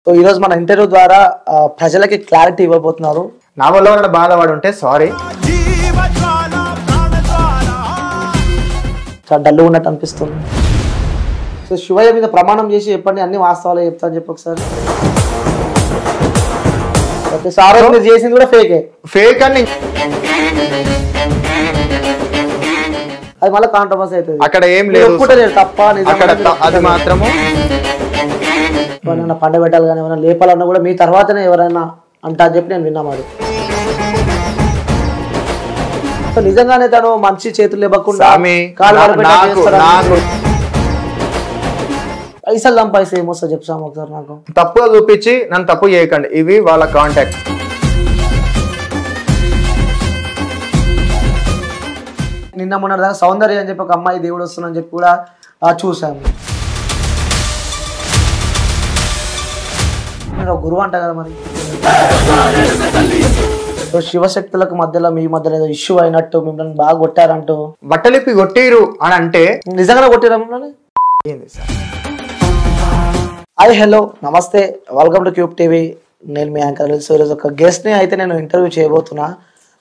So ఈ రోజు మన ఇంటర్వ్యూ ద్వారా ప్రజలకి క్లారిటీ ఇవ్వబోతున్నారు. నా వల్ల ఉన్న బాధపడి ఉంటే సారీ. చాలా డల్గా ఉన్నట్టు అనిపిస్తుంది. సో శివయ్య మీద ప్రమాణం చేసి చెప్పండి, అన్ని వాస్తవాలు చెప్తాను చెప్పి ఒకసారి. ఓకే సార్, మీరు చేసింది కూడా ఫేక్ అని అది మళ్ళీ కాంట్రవర్సీ అవుతుంది. అక్కడ ఏం లేదు, తప్ప అది మాత్రము ఏమైనా పండ పెట్టాలి కానీ ఏమైనా లేపాలన్నా కూడా మీ తర్వాతనే ఎవరైనా అంటా అని చెప్పి నేను విన్నా. మరి సో నిజంగానే తను మంచి చేతులు ఇవ్వకుండా పైసలు సంపాదిస్తే ఏమొస్తా చెప్తాము ఒకసారి. నాకు తప్పుగా చూపించి నన్ను తప్పు చేయకండి, ఇవి వాళ్ళ కాంటాక్ట్. నిన్న మొన్న దాకా సౌందర్య అని చెప్పి ఒక అమ్మాయి దేవుడు వస్తుందని చెప్పి కూడా చూసాము. మీరు ఒక గురువు అంట కదా మరి. శివశక్తులకు మధ్యలో మీ మధ్యలో ఏదో ఇష్యూ అయినట్టు మిమ్మల్ని బాగా కొట్టారంటూ. బట్టలిప్పి కొట్టిరు అని అంటే నిజంగానే కొట్టిరా మిమ్మల్ని? హాయ్ హలో నమస్తే, వెల్కమ్ టు క్యూబ్ టీవీ. నేను మీ యాంకర్. సో ఈరోజు ఒక గెస్ట్ని అయితే నేను ఇంటర్వ్యూ చేయబోతున్నా.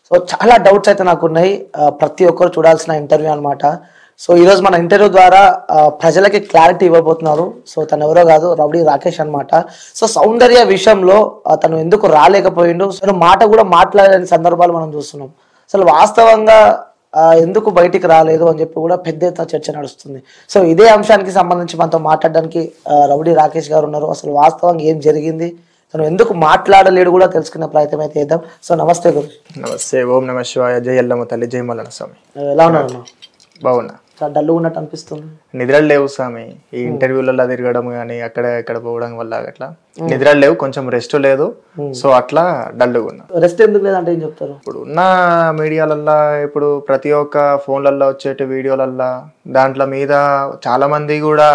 సో చాలా డౌట్స్ అయితే నాకు ఉన్నాయి, ప్రతి ఒక్కరు చూడాల్సిన ఇంటర్వ్యూ అనమాట. సో ఈరోజు మన ఇంటర్వ్యూ ద్వారా ప్రజలకి క్లారిటీ ఇవ్వబోతున్నారు. సో తను ఎవరో కాదు, రౌడీ రాకేష్ అనమాట. సో సౌందర్య విషయంలో తను ఎందుకు రాలేకపోయిండు, సో మాట కూడా మాట్లాడలేని సందర్భాలు మనం చూస్తున్నాం. అసలు వాస్తవంగా ఎందుకు బయటికి రాలేదు అని చెప్పి కూడా పెద్ద ఎత్తున చర్చ నడుస్తుంది. సో ఇదే అంశానికి సంబంధించి మనతో మాట్లాడడానికి రౌడీ రాకేష్ గారు ఉన్నారు. అసలు వాస్తవంగా ఏం జరిగింది, తను ఎందుకు మాట్లాడలేడు కూడా తెలుసుకునే ప్రయత్నం అయితే చేద్దాం. సో నమస్తే గురు. నమస్తే. ఓం నమ శివాయ. జై ఎల్లమ్మ తల్లి, జై మల్లన్న స్వామి. ఎలా ఉన్నారు? బాగున్నా. చాలా డల్గా ఉన్నట్టు అనిపిస్తుంది. నిద్రలు లేవు స్వామి, ఈ ఇంటర్వ్యూలలో తిరగడం కానీ అక్కడ ఇక్కడ పోవడం వల్ల అట్లా నిద్రలు లేవు, కొంచెం రెస్ట్ లేదు. సో అట్లా డల్గా ఉన్నా. రెస్ట్ ఎందుకు లేదంటే ఏం చెప్తారు? ఇప్పుడు ఉన్న మీడియాలల్లో, ఇప్పుడు ప్రతి ఒక్క ఫోన్లలో వచ్చేటి వీడియోలల్లో దాంట్లో మీద చాలా మంది కూడా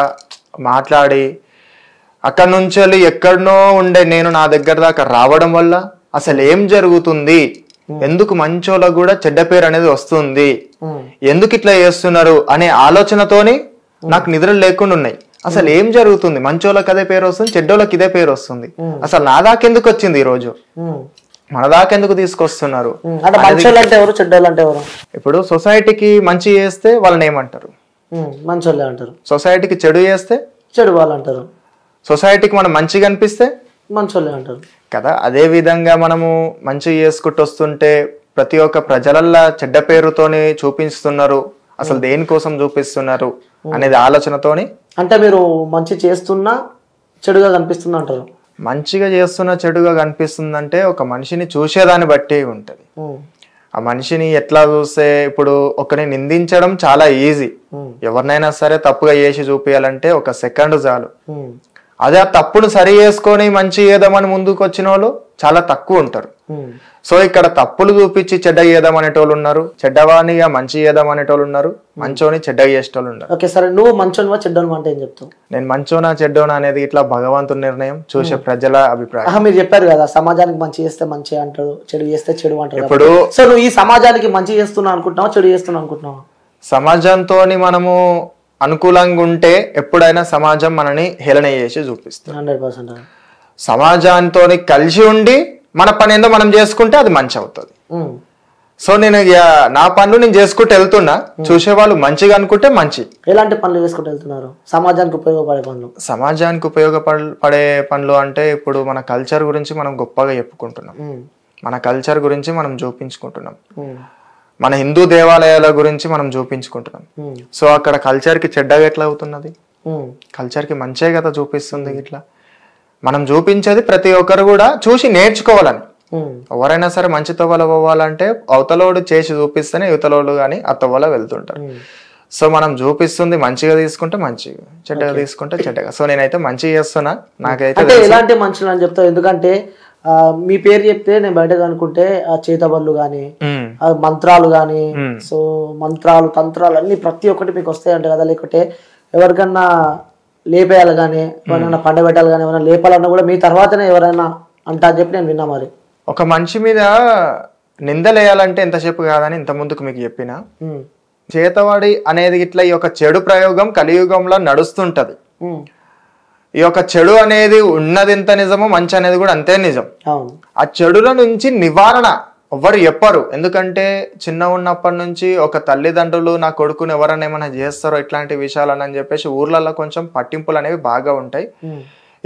మాట్లాడి అక్కడ నుంచి వెళ్ళి ఎక్కడనో ఉండే నేను నా దగ్గర దాకా రావడం వల్ల అసలు ఏం జరుగుతుంది, ఎందుకు మంచోళ్ళకు కూడా చెడ్డ పేరు అనేది వస్తుంది, ఎందుకు ఇట్లా చేస్తున్నారు అనే ఆలోచనతోని నాకు నిద్రలు లేకుండా ఉన్నాయి. అసలు ఏం జరుగుతుంది, మంచోళ్ళకి అదే పేరు వస్తుంది, చెడ్డోళ్ళకి ఇదే పేరు వస్తుంది, అసలు నా దాకెందుకు వచ్చింది ఈ రోజు, మన దాకెందుకు తీసుకొస్తున్నారు. ఇప్పుడు సొసైటీకి మంచి చేస్తే వాళ్ళని ఏమంటారు, మంచోళ్ళే అంటారు. సొసైటీకి చెడు చేస్తే చెడు వాళ్ళు అంటారు. సొసైటీకి మనం మంచిగా అనిపిస్తే మంచోళ్ళే అంటారు కదా. అదే విధంగా మనము మంచి చేసుకుంటూ వస్తుంటే ప్రతి ఒక్క ప్రజలల్లా చెడ్డ పేరుతోని చూపిస్తున్నారు. అసలు దేనికోసం చూపిస్తున్నారు అనేది ఆలోచనతోని. అంటే మీరు మంచి చేస్తున్నా చెడుగా కనిపిస్తుంది అంటారు. మంచిగా చేస్తున్నా చెడుగా కనిపిస్తుందంటే ఒక మనిషిని చూసేదాన్ని బట్టి ఉంటది. ఆ మనిషిని ఎట్లా చూస్తే, ఇప్పుడు ఒకరిని నిందించడం చాలా ఈజీ, ఎవరినైనా సరే తప్పుగా చేసి చూపించాలంటే ఒక సెకండ్ చాలు. అదే ఆ తప్పును సరి చేసుకొని మంచి చేద్దామని ముందుకు వచ్చిన వాళ్ళు చాలా తక్కువ ఉంటారు. సో ఇక్కడ తప్పులు చూపించి చెడ్డ చేద్దాం అనేటోళ్ళు ఉన్నారు, చెడ్డవానిగా మంచి చేద్దాం అనేటోళ్ళు ఉన్నారు, మంచోని చెడ్డ చేసేటోళ్ళు ఉన్నారు. ఓకే సరే, నువ్వు మంచోనివా చెడ్డోనివా అంటే ఏం చెప్తావు? నేను మంచోనా చెడ్డోనా అనేది ఇట్లా భగవంతుని నిర్ణయం, చూసే ప్రజల అభిప్రాయం. మీరు చెప్పారు కదా సమాజానికి మంచి చేస్తే మంచి అంటారు, చెడు చేస్తే చెడు అంటారు. ఇప్పుడు సో నువ్వు ఈ సమాజానికి మంచి చేస్తున్నా అనుకుంటున్నావా, చెడు చేస్తున్నా అనుకుంటున్నావా? సమాజంతో మనము అనుకూలంగా ఉంటే ఎప్పుడైనా సమాజం మనని హేళన చేసి చూపిస్తుంది. 100%. సమాజంతో కలిసి ఉండి మన పని ఏందో మనం చేసుకుంటే అది మంచి అవుతుంది. సో నేను నా పనులు నేను చేసుకుంటూ వెళ్తున్నా, చూసే వాళ్ళు మంచిగా అనుకుంటే మంచి. ఎలాంటి పనులు చేసుకుంటూ వెళ్తున్నారు? సమాజానికి ఉపయోగపడే పనులు. సమాజానికి ఉపయోగపడే పనులు అంటే ఇప్పుడు మన కల్చర్ గురించి మనం గొప్పగా చెప్పుకుంటున్నాం, మన కల్చర్ గురించి మనం చూపించుకుంటున్నాం, మన హిందూ దేవాలయాల గురించి మనం చూపించుకుంటున్నాం. సో అక్కడ కల్చర్ కి చెడ్డగా ఎట్లా అవుతున్నది, కల్చర్ కి మంచే కదా చూపిస్తుంది. ఇట్లా మనం చూపించేది ప్రతి ఒక్కరు కూడా చూసి నేర్చుకోవాలని. ఎవరైనా సరే మంచి తవ్వల పోవాలంటే అవతలోడు చేసి చూపిస్తేనే యువతలోడు కానీ ఆ తవ్వల వెళ్తుంటారు. సో మనం చూపిస్తుంది మంచిగా తీసుకుంటే మంచిగా, చెడ్డగా తీసుకుంటే చెడ్డగా. సో నేనైతే మంచిగా చేస్తున్నా. నాకైతే ఎలాంటి మంచిగా అని చెప్తావు, ఎందుకంటే మీ పేరు చెప్తే నేను బయట అనుకుంటే ఆ చేతబళ్ళు గాని మంత్రాలు గాని, సో మంత్రాలు తంత్రాలు అన్ని ప్రతి ఒక్కటి మీకు వస్తాయంట కదా. లేకపోతే ఎవరికన్నా లేపేయాలి కానీ, ఎవరైనా పండబెట్టాలి కానీ, ఎవరైనా లేపాలన్నా కూడా మీ తర్వాతనే ఎవరైనా అంటా అని చెప్పి నేను విన్నా. మరి ఒక మనిషి మీద నిందలేయాలంటే ఎంతసేపు కాదని ఇంత ముందుకు మీకు చెప్పిన చేతవాడి అనేది ఇట్లా ఈ యొక్క చెడు ప్రయోగం కలియుగంలో నడుస్తుంటది. ఈ యొక్క చెడు అనేది ఉన్నది ఎంత నిజమో మంచి అనేది కూడా అంతే నిజం. ఆ చెడుల నుంచి నివారణ ఎవరు చెప్పరు. ఎందుకంటే చిన్న ఉన్నప్పటి నుంచి ఒక తల్లిదండ్రులు నా కొడుకుని ఎవరైనా ఏమైనా చేస్తారో ఇట్లాంటి విషయాలని చెప్పేసి ఊర్లలో కొంచెం పట్టింపులు అనేవి బాగా ఉంటాయి.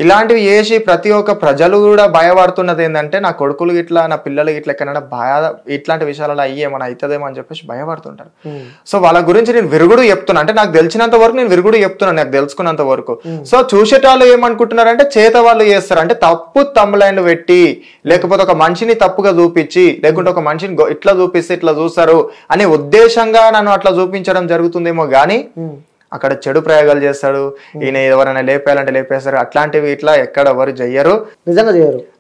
ఇలాంటివి చేసి ప్రతి ఒక్క ప్రజలు కూడా భయపడుతున్నది ఏంటంటే నా కొడుకులు ఇట్లా నా పిల్లలు ఇట్లా ఎక్కడైనా ఇట్లాంటి విషయాలలో అయ్యేమన్నా అవుతుందేమో అని చెప్పేసి భయపడుతుంటారు. సో వాళ్ళ గురించి నేను విరుగుడు చెప్తున్నా, అంటే నాకు తెలిసినంత వరకు నేను విరుగుడు చెప్తున్నాను, నాకు తెలుసుకున్నంత వరకు. సో చూసేటాళ్ళు ఏమనుకుంటున్నారంటే చేత వాళ్ళు చేస్తారు అంటే తప్పు తమ్ములైన పెట్టి, లేకపోతే ఒక మనిషిని తప్పుగా చూపించి, లేకుంటే ఒక మనిషిని ఇట్లా చూపిస్తే ఇట్లా చూస్తారు అనే ఉద్దేశంగా నన్ను అట్లా చూపించడం జరుగుతుందేమో గానీ అక్కడ చెడు ప్రయోగాలు చేస్తాడు, ఈయన ఎవరైనా లేపేయాలంటే లేపేస్తారు, అట్లాంటివి ఇట్లా ఎక్కడ ఎవరు చెయ్యరు,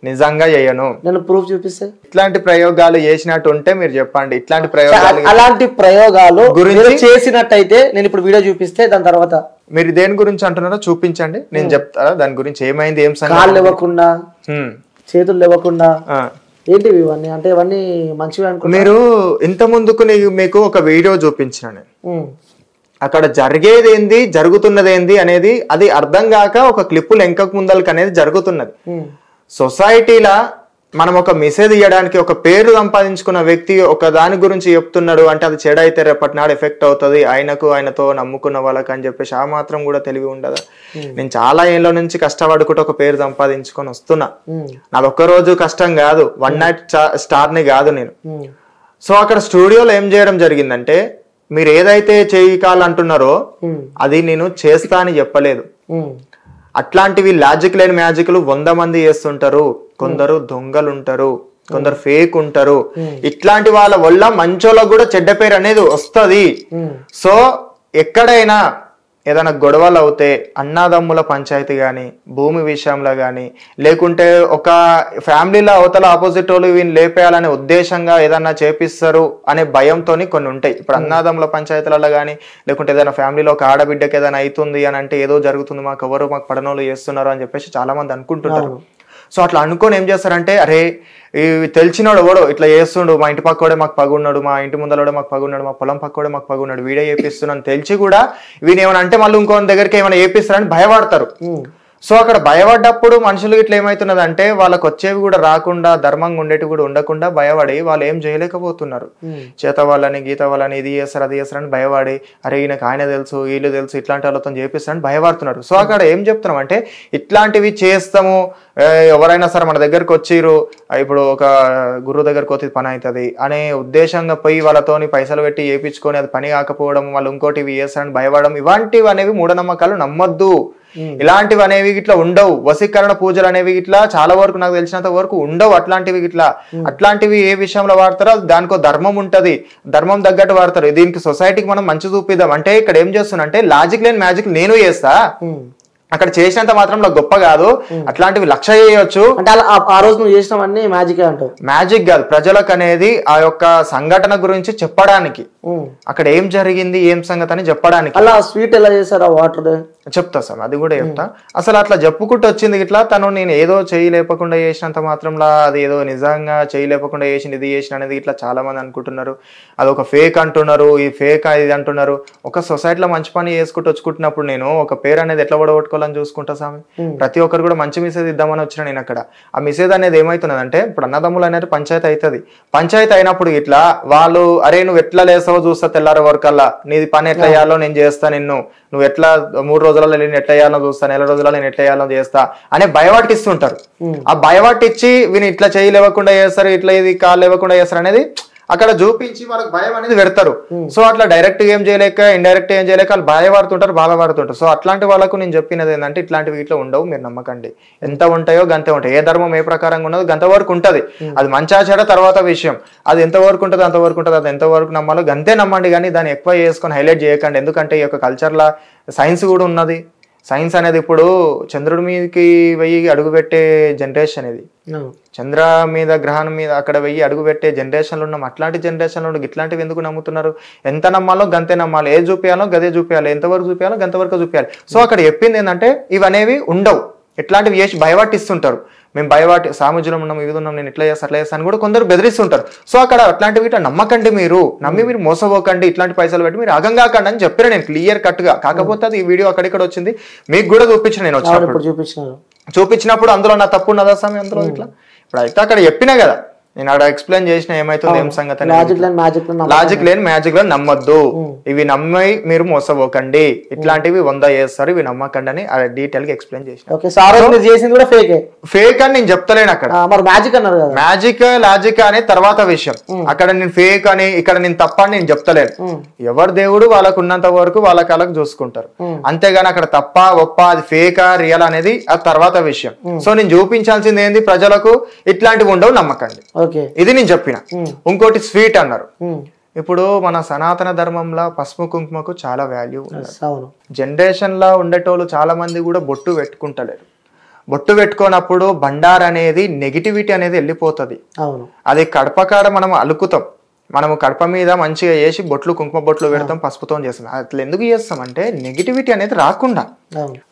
నిజంగా చెయ్యను. నేను ప్రూఫ్ చూపిస్తే ఇట్లాంటి ప్రయోగాలు చేసినట్టు ఉంటే మీరు చెప్పండి. ఇట్లాంటి ప్రయోగాలు అలాంటి ప్రయోగాలు గురించి చేసినట్టయితే నేను ఇప్పుడు వీడియో చూపిస్తే దాని తర్వాత మీరు దేని గురించి అంటున్నారో చూపించండి, నేను చెప్తారా దాని గురించి ఏమైంది, ఏం కాళ్ళు ఇవ్వకుండా చేతులు ఇవ్వకుండా ఏంటివి ఇవన్నీ, అంటే ఇవన్నీ మంచివి అనుకో. మీరు ఇంత ముందుకు మీకు ఒక వీడియో చూపించిన నేను, అక్కడ జరిగేది ఏంది జరుగుతున్నది ఏంది అనేది అది అర్థం కాక ఒక క్లిప్పులు వెనకకు ముందలకి అనేది జరుగుతున్నది. సొసైటీలా మనం ఒక మెసేజ్ ఇవ్వడానికి ఒక పేరు సంపాదించుకున్న వ్యక్తి ఒక దాని గురించి చెప్తున్నాడు అంటే అది చెడు అయితే రేపటి నాడు ఎఫెక్ట్ అవుతుంది ఆయనతో నమ్ముకున్న వాళ్ళకి అని చెప్పేసి ఆ మాత్రం కూడా తెలివి ఉండదు. నేను చాలా ఏళ్ళ నుంచి కష్టపడుకుంటూ ఒక పేరు సంపాదించుకొని వస్తున్నా, నాది ఒక్క రోజు కష్టం కాదు, వన్ నైట్ స్టార్ని కాదు నేను. సో అక్కడ స్టూడియోలో ఏం చేయడం జరిగిందంటే మీరు ఏదైతే చేయాలంటున్నారో అది నేను చేస్తా అని చెప్పలేదు. అట్లాంటివి లాజిక్ లేని మ్యాజిక్లు 100 మంది చేస్తుంటారు, కొందరు దొంగలు ఉంటారు, కొందరు ఫేక్ ఉంటారు. ఇట్లాంటి వాళ్ళ వల్ల మంచోళ్ళకు కూడా చెడ్డ పేరు అనేది వస్తుంది. సో ఎక్కడైనా ఏదైనా గొడవలు అవుతే అన్నాదమ్ముల పంచాయతీ కానీ, భూమి విషయంలో కానీ, లేకుంటే ఒక ఫ్యామిలీలో అవతల ఆపోజిట్ వాళ్ళు వీళ్ళు లేపేయాలనే ఉద్దేశంగా ఏదన్నా చేపిస్తారు అనే భయంతో కొన్ని ఉంటాయి. ఇప్పుడు అన్నాదమ్ముల పంచాయతీలలో కానీ, లేకుంటే ఏదైనా ఫ్యామిలీలో ఒక ఆడబిడ్డకి ఏదైనా అవుతుంది అని అంటే ఏదో జరుగుతుంది, మాకు పడనోళ్ళు చేస్తున్నారు అని చెప్పేసి చాలా మంది అనుకుంటుంటారు. సో అట్లా అనుకొని ఏం చేస్తారంటే అరే తెలిసినోడు ఎవడో ఇట్లా చేస్తుండు, మా ఇంటి పక్కోడే మాకు పగున్నాడు, మా ఇంటి ముందలోడే మాకు పగున్నాడు, మా పొలం పక్కోడే మాకు పగున్నాడు, వీడే చేపిస్తున్నాను తెలిసి కూడా వీని ఏమైనా అంటే మళ్ళీ ఇంకో దగ్గరికి ఏమైనా చేపిస్తారని భయపడతారు. సో అక్కడ భయపడ్డప్పుడు మనుషులు ఇట్లా ఏమవుతున్నది అంటే వాళ్ళకి వచ్చేవి కూడా రాకుండా, ధర్మంగా ఉండేవి కూడా ఉండకుండా భయపడి వాళ్ళు ఏం చేయలేకపోతున్నారు. చేత వాళ్ళని గీత వాళ్ళని ఇది చేస్తారు అది చేస్తారని భయపడి అరే ఈయనకు ఆయన తెలుసు వీళ్ళు తెలుసు ఇట్లాంటి వాళ్ళతో చేపిస్తారని భయపడుతున్నారు. సో అక్కడ ఏం చెప్తున్నాం అంటే ఇట్లాంటివి చేస్తాము, ఎవరైనా సరే మన దగ్గరకు వచ్చిరు, ఇప్పుడు ఒక గురువు దగ్గరకు వచ్చి పని అవుతుంది అనే ఉద్దేశంగా పోయి వాళ్ళతోని పైసలు పెట్టి చేయించుకొని అది పని కాకపోవడం, వాళ్ళు ఇంకోటి ఇవి చేస్తారని భయపడడం, ఇలాంటివి అనేవి మూఢనమ్మకాలు నమ్మొద్దు. ఇలాంటివి అనేవి ఇట్లా ఉండవు. వశీకరణ పూజలు అనేవి ఇట్లా చాలా వరకు నాకు తెలిసినంత వరకు ఉండవు. అట్లాంటివి ఇట్లా అట్లాంటివి ఏ విషయంలో వాడతారో దానికో ధర్మం ఉంటది, ధర్మం తగ్గట్టు వాడతారు. దీనికి సొసైటీకి మనం మంచి చూపిద్దాం అంటే ఇక్కడ ఏం చేస్తున్నా అంటే లాజిక్ లేని మ్యాజిక్ నేను చేస్తా, అక్కడ చేసినంత మాత్రం నాకు గొప్ప కాదు, అట్లాంటివి 1,00,000 చేయొచ్చు అంటే ఆ రోజు నువ్వు చేసినవన్నీ మ్యాజిక్ అంటావు. మ్యాజిక్ కాదు, ప్రజలకు అనేది ఆ యొక్క సంఘటన గురించి చెప్పడానికి, అక్కడ ఏం జరిగింది ఏం సంగతి అని చెప్పడానికి. అలా స్వీట్ ఎలా చేశారు, వాటర్ చెప్తా సార్, అది కూడా చెప్తా. అసలు అట్లా చెప్పుకుంటూ వచ్చింది ఇట్లా తను నేను ఏదో చేయలేపకుండా చేసినంత మాత్రంలా అది ఏదో నిజంగా చేయలేపకుండా చేసింది ఇది చేసిన అనేది ఇట్లా చాలా మంది అనుకుంటున్నారు. అది ఒక ఫేక్ అంటున్నారు, ఈ ఫేక్ ఇది అంటున్నారు. ఒక సొసైటీలో మంచి పని చేసుకుంటూ వచ్చుకుంటున్నప్పుడు నేను ఒక పేరు అనేది ఎట్లా పడగొట్టుకోవాలని చూసుకుంటా స్వామి. ప్రతి ఒక్కరు కూడా మంచి మెసేజ్ ఇద్దామని వచ్చిన నేను అక్కడ. ఆ మెసేజ్ అనేది ఏమవుతున్నదంటే ఇప్పుడు అన్నదమ్ములు అనేది పంచాయతీ అవుతుంది. పంచాయతీ అయినప్పుడు ఇట్లా వాళ్ళు అరే నువ్వు ఎట్లా లేస్తావో చూస్తా తెల్లారి వరకల్లా, నీది పని ఎట్లా చేయాలో నేను చేస్తా, నువ్వు ఎట్లా 3 రోజులలో నేను ఎట్లా చేయాలో చూస్తా, 1 నెల రోజులలో నేను ఎట్లా చేయాలో చేస్తా అనే భయపట్టిస్తుంటారు. ఆ భయపట్టించి వీని ఇట్లా చేయలేవకుండా చేస్తారు, ఇట్లా ఇది కాళ్ళు లేవకుండా చేస్తారు అనేది అక్కడ చూపించి వాళ్ళకి భయం అనేది పెడతారు. సో అట్లా డైరెక్ట్ ఏం చేయలేక ఇండైరెక్ట్ ఏం చేయలేక వాళ్ళు బాధపడుతుంటారు. సో అట్లాంటి వాళ్ళకు నేను చెప్పినది ఏంటంటే ఇట్లాంటివి ఇట్లా ఉండవు, మీరు నమ్మకండి. ఎంత ఉంటాయో గంతే ఉంటాయి. ఏ ధర్మం ఏ ప్రకారంగా ఉన్నదో గంత వరకు ఉంటది. అది మంచా చెడ తర్వాత విషయం, అది ఎంతవరకు ఉంటుంది అంతవరకు ఉంటుంది. అది ఎంతవరకు నమ్మాలో గంతే నమ్మండి, కానీ దాన్ని ఎక్కువ చేసుకొని హైలైట్ చేయకండి. ఎందుకంటే ఈ యొక్క కల్చర్లో సైన్స్ కూడా ఉన్నది. సైన్స్ అనేది ఇప్పుడు చంద్రుడి మీదకి వెయ్యి అడుగుపెట్టే జనరేషన్ ఇది, చంద్ర మీద గ్రహణం మీద అక్కడ వెయ్యి అడుగు పెట్టే జనరేషన్లు ఉన్నాం. అట్లాంటి జనరేషన్లో ఇట్లాంటివి ఎందుకు నమ్ముతున్నారు? ఎంత నమ్మాలో గంతే నమ్మాలి, ఏ చూపించాలో గదే చూపించాలి, ఎంతవరకు చూపించాలో గంతవరకు చూపించాలి. సో అక్కడ చెప్పింది ఏంటంటే ఇవనేవి ఉండవు. ఇట్లాంటివి చేసి భయపట్టిస్తుంటారు. మేము సాముజ్యం ఉన్నాం, ఇది ఉన్నాం, నేను ఇట్లా చేస్తా అట్లా చేస్తాను కూడా కొందరు బెదిరిస్తుంటారు. సో అక్కడ అట్లాంటివి ఇట్లా నమ్మకండి, మీరు నమ్మి మీరు మోసపోకండి, ఇట్లాంటి పైసలు పెట్టి మీరు అగంగాకండి అని చెప్పిన నేను క్లియర్ కట్ గా. కాకపోతే అది ఈ వీడియో అక్కడిక్కడ వచ్చింది, మీకు కూడా చూపించిన నేను వచ్చినప్పుడు. చూపించినప్పుడు అందులో నా తప్పు ఉన్నదా స్వామి అందులో ఇట్లా? ఇప్పుడు అయితే అక్కడ చెప్పినా కదా, నేను అక్కడ ఎక్స్ప్లెయిన్ చేసిన ఏమైతుంది ఏం సంగతి. లాజిక్ లేని మ్యాజిక్ లో నమ్మొద్దు, ఇవి నమ్మి మీరు మోసపోకండి, ఇట్లాంటివి 100 చేస్తారు, ఇవి నమ్మకండి అని డీటెయిల్ గా ఎక్స్ప్లెయిన్ చేసిన. ఫేక్ అని నేను చెప్తలేను అక్కడ, మ్యాజిక్ లాజిక్ అనే తర్వాత విషయం. అక్కడ నేను ఫేక్ అని ఇక్కడ నేను తప్ప అని నేను చెప్తలేను. ఎవరు దేవుడు వాళ్ళకు ఉన్నంత వరకు వాళ్ళ కాళ్ళకు చూసుకుంటారు, అంతేగాని అక్కడ తప్ప ఒప్ప అది ఫేకా రియల్ అనేది అది తర్వాత విషయం. సో నేను చూపించాల్సింది ఏంది, ప్రజలకు ఇట్లాంటివి ఉండవు, నమ్మకండి, ఇది నేను చెప్పిన. ఇంకోటి స్వీట్ అన్నారు. ఇప్పుడు మన సనాతన ధర్మంలో పసుపు కుంకుమకు చాలా వాల్యూ ఉంది. జనరేషన్ లో ఉండేటోళ్ళు చాలా మంది కూడా బొట్టు పెట్టుకుంటలేరు. బొట్టు పెట్టుకున్నప్పుడు బండార్ అనేది నెగిటివిటీ అనేది వెళ్ళిపోతుంది. అది కడపకాడ మనం అలుకుతాం, మనము కడప మీద మంచిగా వేసి బొట్లు కుంకుమ బొట్లు పెడతాం, పసుపుతో చేస్తాం. అట్లా ఎందుకు చేస్తాం అంటే నెగిటివిటీ అనేది రాకుండా.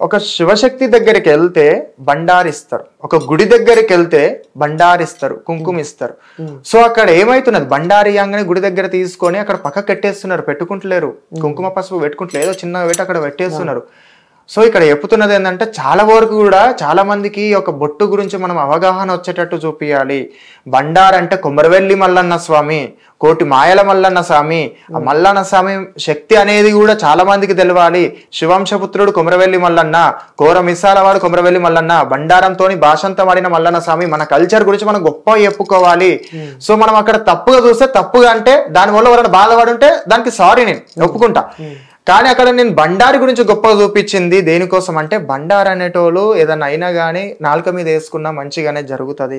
ఒక శివశక్తి దగ్గరికి వెళ్తే బండారిస్తారు, ఒక గుడి దగ్గరికి వెళ్తే బండారిస్తారు, కుంకుమ ఇస్తారు. సో అక్కడ ఏమైతున్నది, బండారియంగానే గుడి దగ్గర తీసుకొని అక్కడ పక్క కట్టేస్తున్నారు, పెట్టుకుంటలేరు, కుంకుమ పసుపు పెట్టుకుంటలేదు, ఏదో చిన్న పెట్టి అక్కడ పెట్టేస్తున్నారు. సో ఇక్కడ చెప్తున్నది ఏంటంటే చాలా వరకు కూడా చాలా మందికి ఒక బొట్టు గురించి మనం అవగాహన వచ్చేటట్టు చూపించాలి. బండార్ అంటే కొమరవెల్లి మల్లన్న స్వామి, కోటి మాయల మల్లన్న స్వామి, ఆ మల్లన్న స్వామి శక్తి అనేది కూడా చాలా మందికి తెలవాలి. శివంశపుత్రుడు కొమరవెల్లి మల్లన్న, కోర మిసాలవాడు కొమరవెల్లి మల్లన్న, బండారంతో భాషంతం ఆడిన మల్లన్న స్వామి. మన కల్చర్ గురించి మనం గొప్ప చెప్పుకోవాలి. సో మనం అక్కడ తప్పుగా చూస్తే, తప్పుగా అంటే దానివల్ల ఎవరైనా బాధపడుంటే దానికి సారీ నేను ఒప్పుకుంటా. కానీ అక్కడ నేను బండారి గురించి గొప్పగా చూపించింది దేనికోసం అంటే, బండారు అనేటోళ్ళు ఏదన్నా అయినా కానీ నాలుక మీద వేసుకున్నా మంచిగానే జరుగుతుంది,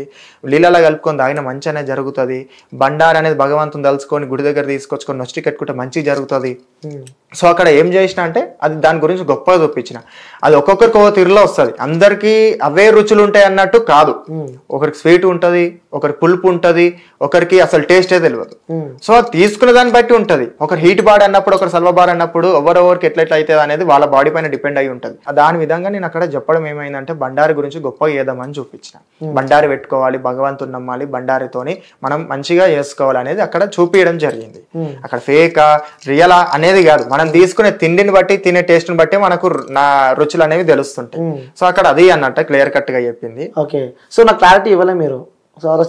నీళ్ళలో కలుపుకొని తాగిన మంచి అనేది జరుగుతుంది. బండారు అనేది భగవంతుని తలుచుకొని గుడి దగ్గర తీసుకొచ్చుకొని నొచ్చి కట్టుకుంటే మంచి జరుగుతుంది. సో అక్కడ ఏం చేసిన అంటే అది దాని గురించి గొప్పగా చూపించిన. అది ఒక్కొక్కరికి ఒక తీరులో వస్తుంది, అందరికీ అవే రుచులు ఉంటాయి అన్నట్టు కాదు. ఒకరికి స్వీట్ ఉంటుంది, ఒకరికి పులుపు ఉంటుంది, ఒకరికి అసలు టేస్టే తెలియదు. సో అది తీసుకునే దాన్ని బట్టి ఉంటుంది. ఒకరు హీట్ బాడీ అన్నప్పుడు, ఒకరు సల్వ బాడీ అన్నప్పుడు ఎవరెవరికి ఎట్లెట్లా అవుతుంది అనేది వాళ్ళ బాడీ పైన డిపెండ్ అయి ఉంటుంది. దాని విధంగా నేను అక్కడ చెప్పడం ఏమైందంటే బండారి గురించి గొప్పగా ఏదామని చూపించిన. బండారి పెట్టుకోవాలి, భగవంతుని నమ్మాలి, బండారితోని మనం మంచిగా చేసుకోవాలి అనేది అక్కడ చూపించడం జరిగింది. అక్కడ ఫేకా రియలా అనేది కాదు, మనం తీసుకునే తిండిని బట్టి తినే టేస్ట్ ని బట్టి మనకు నా రుచులు అనేవి తెలుస్తుంటాయి. సో అక్కడ అది అన్నట్టు క్లియర్ కట్ గా చెప్పింది. ఓకే, సో నాకు క్లారిటీ ఇవ్వలే మీరు,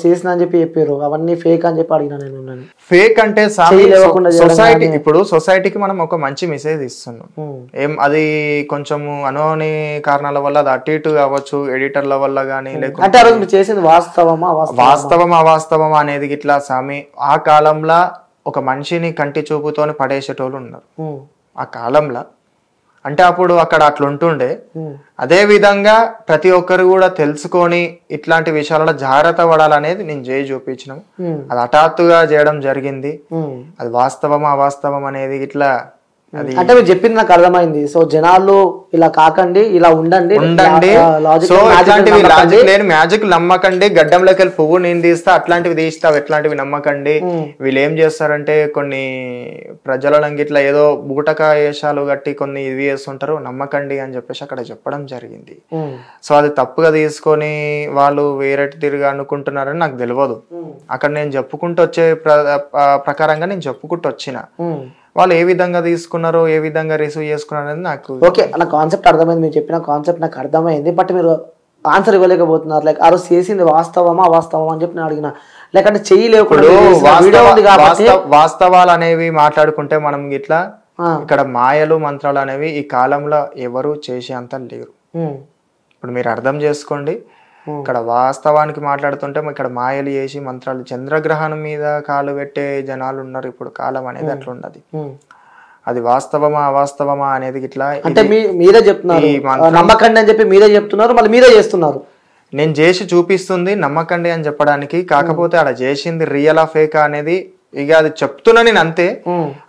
చేసిన అని చెప్పి చెప్పారు, అవన్నీ ఫేక్ అని చెప్పి అడిగినా నేను. ఫేక్ అంటే సొసైటీ, ఇప్పుడు సొసైటీకి మనం ఒక మంచి మెసేజ్ ఇస్తున్నాం. ఏం అది కొంచెం అనుకోని కారణాల వల్ల అది అటు ఇటు కావచ్చు, ఎడిటర్ల వల్ల గానీ, లేకుంటే మీరు చేసింది వాస్తవమా అవాస్తవమా అనేది ఇట్లా స్వామి. ఆ కాలంలో ఒక మనిషిని కంటి చూపుతోని పడేసేటోళ్ళు ఉన్నారు ఆ కాలంలో. అంటే అప్పుడు అక్కడ అట్లుంటుండే. అదే విధంగా ప్రతి ఒక్కరు కూడా తెలుసుకొని ఇట్లాంటి విషయాలలో జాగ్రత్త పడాలనేది నేను చేయి చూపించినాం. అది హఠాత్తుగా చేయడం జరిగింది. అది వాస్తవమా అవాస్తవం అనేది ఇట్లా అంటే మీరు చెప్పింది నాకు అర్థమైంది. సో జనాలు ఇలా కాకండి, ఇలా ఉండండి, సో ఇట్లాంటివి లాజిక్ లేని మ్యాజిక్ నమ్మకండి, గడ్డంలోకి వెళ్ళి పువ్వు నేను తీస్తా అట్లాంటివి తీస్తావు, ఎట్లాంటివి నమ్మకండి. వీళ్ళు ఏం చేస్తారంటే కొన్ని ప్రజలను ఇట్లా ఏదో బూటక వేషాలు కట్టి కొన్ని ఇవి చేస్తుంటారు, నమ్మకండి అని చెప్పేసి అక్కడ చెప్పడం జరిగింది. సో అది తప్పుగా తీసుకొని వాళ్ళు వేరే తిరిగి అనుకుంటున్నారని నాకు తెలియదు. అక్కడ నేను చెప్పుకుంటూ వచ్చే ప్రకారంగా నేను చెప్పుకుంటూ వచ్చిన. వాళ్ళు ఏ విధంగా తీసుకున్నారో, ఏ విధంగా రిసీవ్ చేసుకున్నారు అనేది నాకు ఓకే, నా కాన్సెప్ట్ అర్థమైంది, మీరు చెప్పిన కాన్సెప్ట్ నాకు అర్థమైంది. బట్ మీరు ఆన్సర్ ఇవ్వలేకపోతున్నారు. లైక్ ఆ రోజు చేసింది వాస్తవమా అవాస్తవమా అని చెప్పి నేను అడిగిన. లేకంటే వాస్తవాలు అనేవి మాట్లాడుకుంటే మనం ఇట్లా ఇక్కడ మాయలు మంత్రాలు అనేవి ఈ కాలంలో ఎవరు చేసే అంత లేరు. ఇప్పుడు మీరు అర్థం చేసుకోండి, ఇక్కడ వాస్తవానికి మాట్లాడుతుంటే ఇక్కడ మాయలు చేసి మంత్రాలు, చంద్రగ్రహణం మీద కాలు పెట్టే జనాలు ఉన్నారు. ఇప్పుడు కాలం అనేది అట్లా ఉన్నది. అది వాస్తవమా అవాస్తవమా అనేది ఇట్లా అంటే మీరే చెప్తున్నారు, నమ్మకండి అని చెప్పి మీరే చెప్తున్నారు, మళ్ళీ మీరే చేస్తున్నారు. నేను చేసి చూపిస్తుంది నమ్మకండి అని చెప్పడానికి. కాకపోతే అలా చేసింది రియలా ఫేకా అనేది ఇక అది చెప్తున్నా నేను అంతే.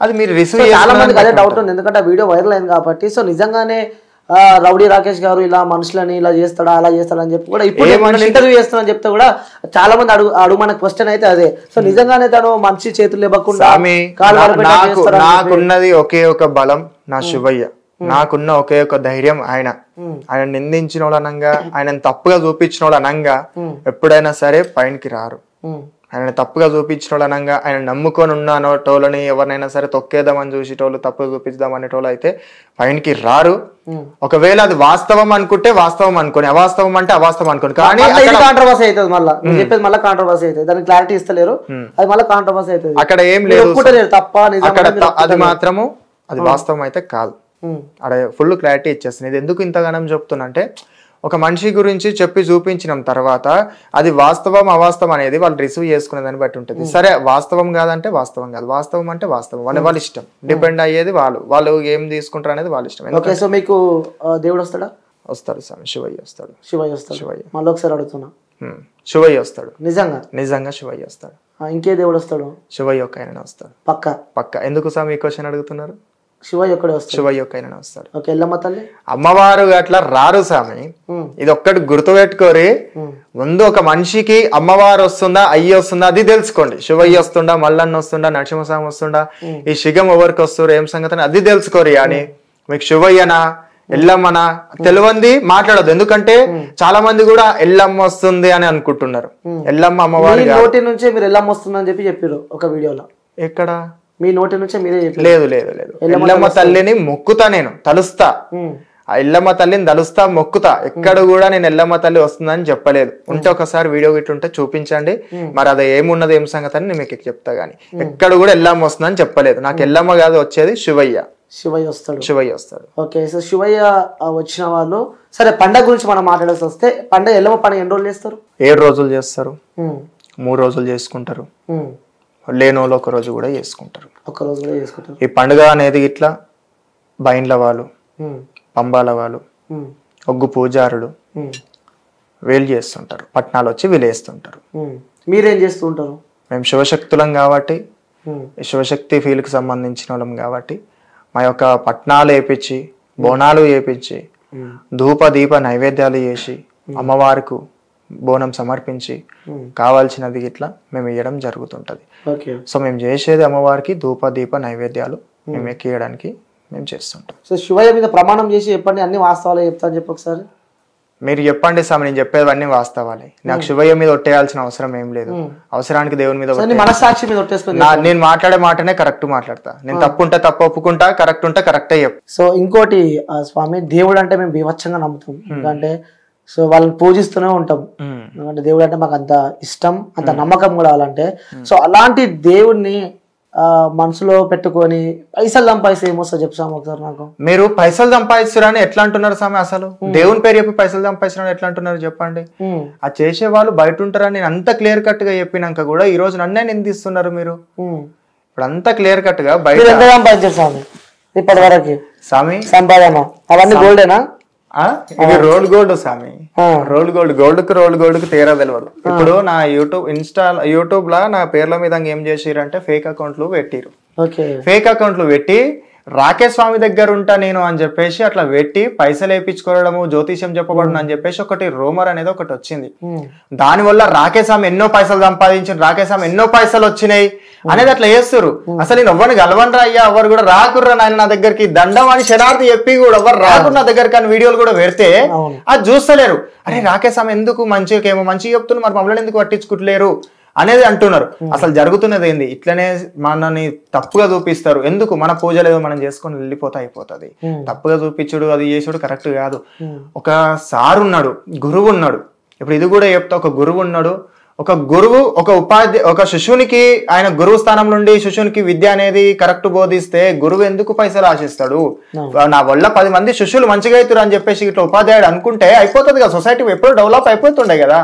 అది మీరు రిసీవ్ చాలా మందికి అదే డౌట్ ఉంది, ఎందుకంటే ఆ వీడియో వైరల్ అయింది కాబట్టి. సో నిజంగానే రౌడీ రాకేష్ గారు ఇలా మనుషులని ఇలా చేస్తాడా అలా చేస్తాడా అని చెప్పి కూడా ఇప్పుడు ఇంటర్వ్యూ చేస్తానని చెప్తే కూడా చాలా మంది అడుగు మన క్వశ్చన్ అయితే అదే. సో నిజంగానే తను మనిషి చేతులు ఇవ్వకుండా నాకున్నది ఒకే ఒక బలం, నా శివయ్య. నాకున్న ఒకే ఒక ధైర్యం ఆయన నిందించిన వాళ్ళు అనంగా, ఆయన తప్పుగా చూపించిన వాళ్ళు అనంగా ఎప్పుడైనా సరే పైనకి రారు. ఆయన తప్పుగా చూపించిన వాళ్ళు అనంగా, ఆయన నమ్ముకొని ఉన్న టోళ్ళని ఎవరినైనా సరే తొక్కేద్దామని చూసేటోళ్ళు, తప్పుగా చూపించుదాం అనేటోళ్ళు అయితే పైనకి రారు. ఒకవేళ అది వాస్తవం అనుకుంటే వాస్తవం అనుకోని, అవాస్తవం అంటే అవాస్తవం అనుకోని. కానీ కాంట్రవర్సీ అవుతుంది, మళ్ళీ చెప్పేది మళ్ళీ కాంట్రవర్సీ అవుతుంది, దానికి క్లారిటీ ఇస్తలేరు, అది మళ్ళీ కాంట్రవర్సీ అవుతుంది. అక్కడ ఏం లేదు, తప్ప అక్కడ అది మాత్రము అది వాస్తవం అయితే కాదు. అక్కడ ఫుల్ క్లారిటీ ఇచ్చేస్తుంది. ఇది ఎందుకు ఇంతగానం చెప్తున్నా అంటే, ఒక మనిషి గురించి చెప్పి చూపించిన తర్వాత అది వాస్తవం అవాస్తవం అనేది వాళ్ళు రిసీవ్ చేసుకునే దాన్ని బట్టి ఉంటుంది. సరే వాస్తవం కాదంటే వాస్తవం కాదు, వాస్తవం అంటే వాస్తవం, వాళ్ళ ఇష్టం, డిపెండ్ అయ్యేది వాళ్ళు ఏం తీసుకుంటారు అనేది వాళ్ళ ఇష్టం. ఓకే, సో మీకు దేవుడు వస్తాడా? వస్తాడు స్వామి, శివయ్య వస్తాడు. శివయ్య మళ్ళీ ఒకసారి అడుగుతున్నా, శివయ్య వస్తాడు, నిజంగా శివయ్య వస్తాడు. ఇంకే దేవుడు వస్తాడు? శివయ్య ఒక్క ఆయన వస్తాడు, పక్క. ఎందుకు స్వామి ఈ క్వశ్చన్ అడుగుతున్నారు? శివయ్య ఒక్కడే వస్తాడు, శివయ్య ఒక్క ఆయన వస్తాడు. ఓకే, ఎల్లమ్మ తల్లి అమ్మవారు అట్లా రారు స్వామి. ఇది ఒక్కటి గుర్తుపెట్టుకోరి. ముందు ఒక మనిషికి అమ్మవారు వస్తుందా అయ్యి వస్తుందా అది తెలుసుకోండి. శివయ్య వస్తుండా, మల్లన్న వస్తుండా, నరసింహస్వామి వస్తుండా, ఈ శిగం ఎవరికి వస్తారు, ఏం సంగతి అది తెలుసుకోరి. అని మీకు శివయ్యనా ఎల్లమ్మనా తెలియంది మాట్లాడదు. ఎందుకంటే చాలా మంది కూడా ఎల్లమ్మ వస్తుంది అని అనుకుంటున్నారు. ఎల్లమ్మ అమ్మవారి నోటి నుంచే మీరు ఎల్లమ్మ వస్తుంది అని చెప్పారు ఒక వీడియోలో. ఎక్కడ? మీ నోటి నుంచే మీరే చెప్పారు. లేదు. ఎల్లమ్మ తల్లిని మొక్కుతా, నేను తలుస్తా, ఆ ఎల్లమ్మ తల్లిని తలుస్తా, మొక్కుతా. ఎక్కడ కూడా నేను ఎల్లమ్మ తల్లి వస్తుందని చెప్పలేదు. ఉంటే ఒకసారి వీడియో గిట్టుంటే చూపించండి, మరి అది ఏమున్నది ఏం సంగతి అని నేను మీకు చెప్తా. గానీ ఎక్కడ కూడా ఎల్లమ్మ వస్తుందని చెప్పలేదు. నాకు ఎల్లమ్మ కాదు వచ్చేది శివయ్య వస్తాడు. ఓకే, సో శివయ్య వచ్చిన వాళ్ళు సరే. పండగ గురించి మనం మాట్లాడాల్సి వస్తే, పండగ ఎల్లమ్మ పండుగ ఎన్ని రోజులు చేస్తారు? 7 రోజులు చేస్తారు, 3 రోజులు చేసుకుంటారు, లేని వాళ్ళు ఒక రోజు కూడా చేసుకుంటారు. ఈ పండుగ అనేది ఇట్లా బైండ్ల వాళ్ళు, పంబాల వాళ్ళు, ఒగ్గు పూజారులు వీళ్ళు చేస్తుంటారు. పట్నాలు వచ్చి వీళ్ళు వేస్తుంటారు. మీరేం చేస్తూ ఉంటారు? మేము శివశక్తులం కాబట్టి, శివశక్తి ఫీల్డ్కి సంబంధించిన వాళ్ళం కాబట్టి మా యొక్క పట్నాలు వేపించి, బోనాలు వేపించి, ధూప దీప నైవేద్యాలు చేసి, అమ్మవారికి బోనం సమర్పించి కావాల్సినది ఇట్లా మేము ఇవ్వడం జరుగుతుంటది. సో మేము చేసేది అమ్మవారికి ధూప దీప నైవేద్యాలు మేము ఎక్కియడానికి మేము చేస్తుంటాం. సో శివయ్య మీద ప్రమాణం చేసి చెప్పండి, అన్ని వాస్తవాలే చెప్తాను చెప్పి ఒకసారి. మీరు చెప్పండి స్వామి, నేను చెప్పేవన్నీ వాస్తవాలే. నాకు శివయ్య మీద ఒట్టేయాల్సిన అవసరం ఏం లేదు. అవసరానికి దేవుని మీద, మనసాక్షి మీద ఒట్టేసుకొని నేను మాట్లాడే మాటనే కరెక్ట్ మాట్లాడతా. నేను తప్పు ఉంటే తప్పు ఒప్పుకుంటా, కరెక్ట్ ఉంటే కరెక్టే చెప్పు. సో ఇంకోటి స్వామి, దేవుడు అంటే మేము బీభత్సంగా నమ్ముతాం. ఎందుకంటే సో వాళ్ళని పూజిస్తూనే ఉంటాం. ఎందుకంటే దేవుడు అంటే మాకు అంత ఇష్టం, అంత నమ్మకం కూడా అలాంటే. సో అలాంటి దేవుడిని మనసులో పెట్టుకొని పైసలు సంపాదిస్తే ఏమొస్తా చెప్తాము ఒకసారి నాకు. మీరు పైసలు సంపాదిస్తారని ఎట్లా అంటున్నారు స్వామి? అసలు దేవుని పేరు చెప్పి పైసలు సంపాదిస్తారని ఎట్లా అంటున్నారు చెప్పండి. ఆ చేసే వాళ్ళు బయట ఉంటారని నేను అంత క్లియర్ కట్ గా చెప్పినాక కూడా ఈ రోజు నన్నే నిందిస్తున్నారు మీరు. ఇప్పుడు అంత క్లియర్ కట్ గా బయట సంపాదించారు స్వామి ఇప్పటి వరకు స్వామి సంపాదన అవన్నీ గోల్డేనా? ఇది రోల్ గోల్డ్ స్వామి, రోల్ గోల్డ్ కు తేరా తెలియదు. ఇప్పుడు నా యూట్యూబ్ లా నా పేర్ల మీద ఏం చేసిరంటే ఫేక్ అకౌంట్లు పెట్టిరు. ఫేక్ అకౌంట్లు పెట్టి రాకేష్ స్వామి దగ్గర ఉంటా నేను అని చెప్పేసి అట్లా పెట్టి పైసలు వేయించుకోవడము, జ్యోతిష్యం చెప్పబడను అని చెప్పేసి ఒకటి రూమర్ అనేది ఒకటి వచ్చింది. దాని వల్ల రాకేష్ స్వామి ఎన్నో పైసలు సంపాదించారు, రాకేష్ స్వామి ఎన్నో పైసలు వచ్చినాయి అనేది అట్లా చేస్తారు. అసలు నేను ఎవరిని గెలవనరా అయ్యా, ఎవరు కూడా రాకుర్రా నాయన నా దగ్గరికి, దండం అని శరార్థి చెప్పి కూడా ఎవరు రాకురు నా దగ్గర కానీ వీడియోలు కూడా పెడితే అది చూస్తలేరు. అరే రాకేష్ స్వామి ఎందుకు మంచిగా ఏమో మంచిగా చెప్తున్నారు, మరి మమ్మల్ని ఎందుకు పట్టించుకుంటలేరు అనేది అంటున్నారు. అసలు జరుగుతున్నది ఏంది? ఇట్లనే మనని తప్పుగా చూపిస్తారు. ఎందుకు? మన పూజలు ఏదో మనం చేసుకొని వెళ్ళిపోతా అయిపోతుంది. తప్పుగా చూపించుడు అది చేసుడు కరెక్ట్ కాదు. ఒక సార్ ఉన్నాడు, గురువు ఉన్నాడు. ఇప్పుడు ఇది కూడా చెప్తా, ఒక గురువు ఉన్నాడు. ఒక గురువు ఒక శిష్యునికి ఆయన గురువు స్థానం నుండి శిష్యునికి విద్య అనేది కరెక్ట్ బోధిస్తే గురువు ఎందుకు పైసలు ఆశిస్తాడు? నా వల్ల 10 మంది శిష్యులు మంచిగా అవుతారు అని చెప్పేసి ఇట్లా ఉపాధ్యాయుడు అనుకుంటే అయిపోతుంది కదా, సొసైటీ ఎప్పుడు డెవలప్ అయిపోతుండే కదా.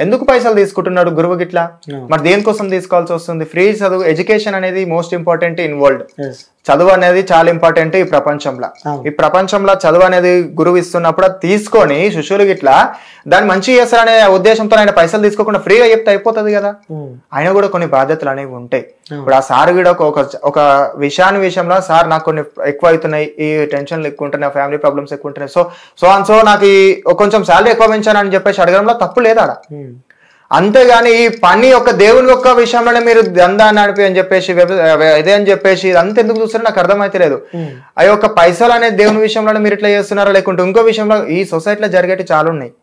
ఎందుకు పైసలు తీసుకుంటున్నాడు గురువు గిట్లా? మరి దేనికోసం తీసుకోవాల్సి వస్తుంది? ఫ్రీ చదువు, ఎడ్యుకేషన్ అనేది మోస్ట్ ఇంపార్టెంట్ ఇన్ వరల్డ్. చదువు అనేది చాలా ఇంపార్టెంట్ ఈ ప్రపంచంలో. ఈ ప్రపంచంలో చదువు అనేది గురువు ఇస్తున్నప్పుడు తీసుకొని శిష్యులు గిట్లా దాన్ని మంచి చేస్తారనే ఉద్దేశంతో ఆయన పైసలు తీసుకోకుండా ఫ్రీగా చెప్తే అయిపోతుంది కదా. ఆయన కూడా కొన్ని బాధ్యతలు అనేవి ఉంటాయి. ఇప్పుడు ఆ సార్ కూడా ఒక విషయంలో సార్ నాకు కొన్ని ఎక్కువ అవుతున్నాయి, ఈ టెన్షన్లు ఎక్కువ ఉంటున్నాయి, ఫ్యామిలీ ప్రాబ్లమ్స్ ఎక్కువ ఉంటున్నాయి, సో నాకు కొంచెం శాలరీ ఎక్కువ పెంచాను అని చెప్పేసి అడగడంలో తప్పు లేదా? అంతేగాని ఈ పని యొక్క దేవుని యొక్క విషయంలోనే మీరు దందా నడిపి అని చెప్పేసి ఇదే అని చెప్పేసి అంత ఎందుకు చూస్తారో నాకు అర్థమైతే లేదు. ఆ యొక్క పైసలు అనేది దేవుని విషయంలో మీరు ఇట్లా చేస్తున్నారా, లేకుంటే ఇంకో విషయంలో ఈ సొసైటీలో జరిగేటి చాలా ఉన్నాయి.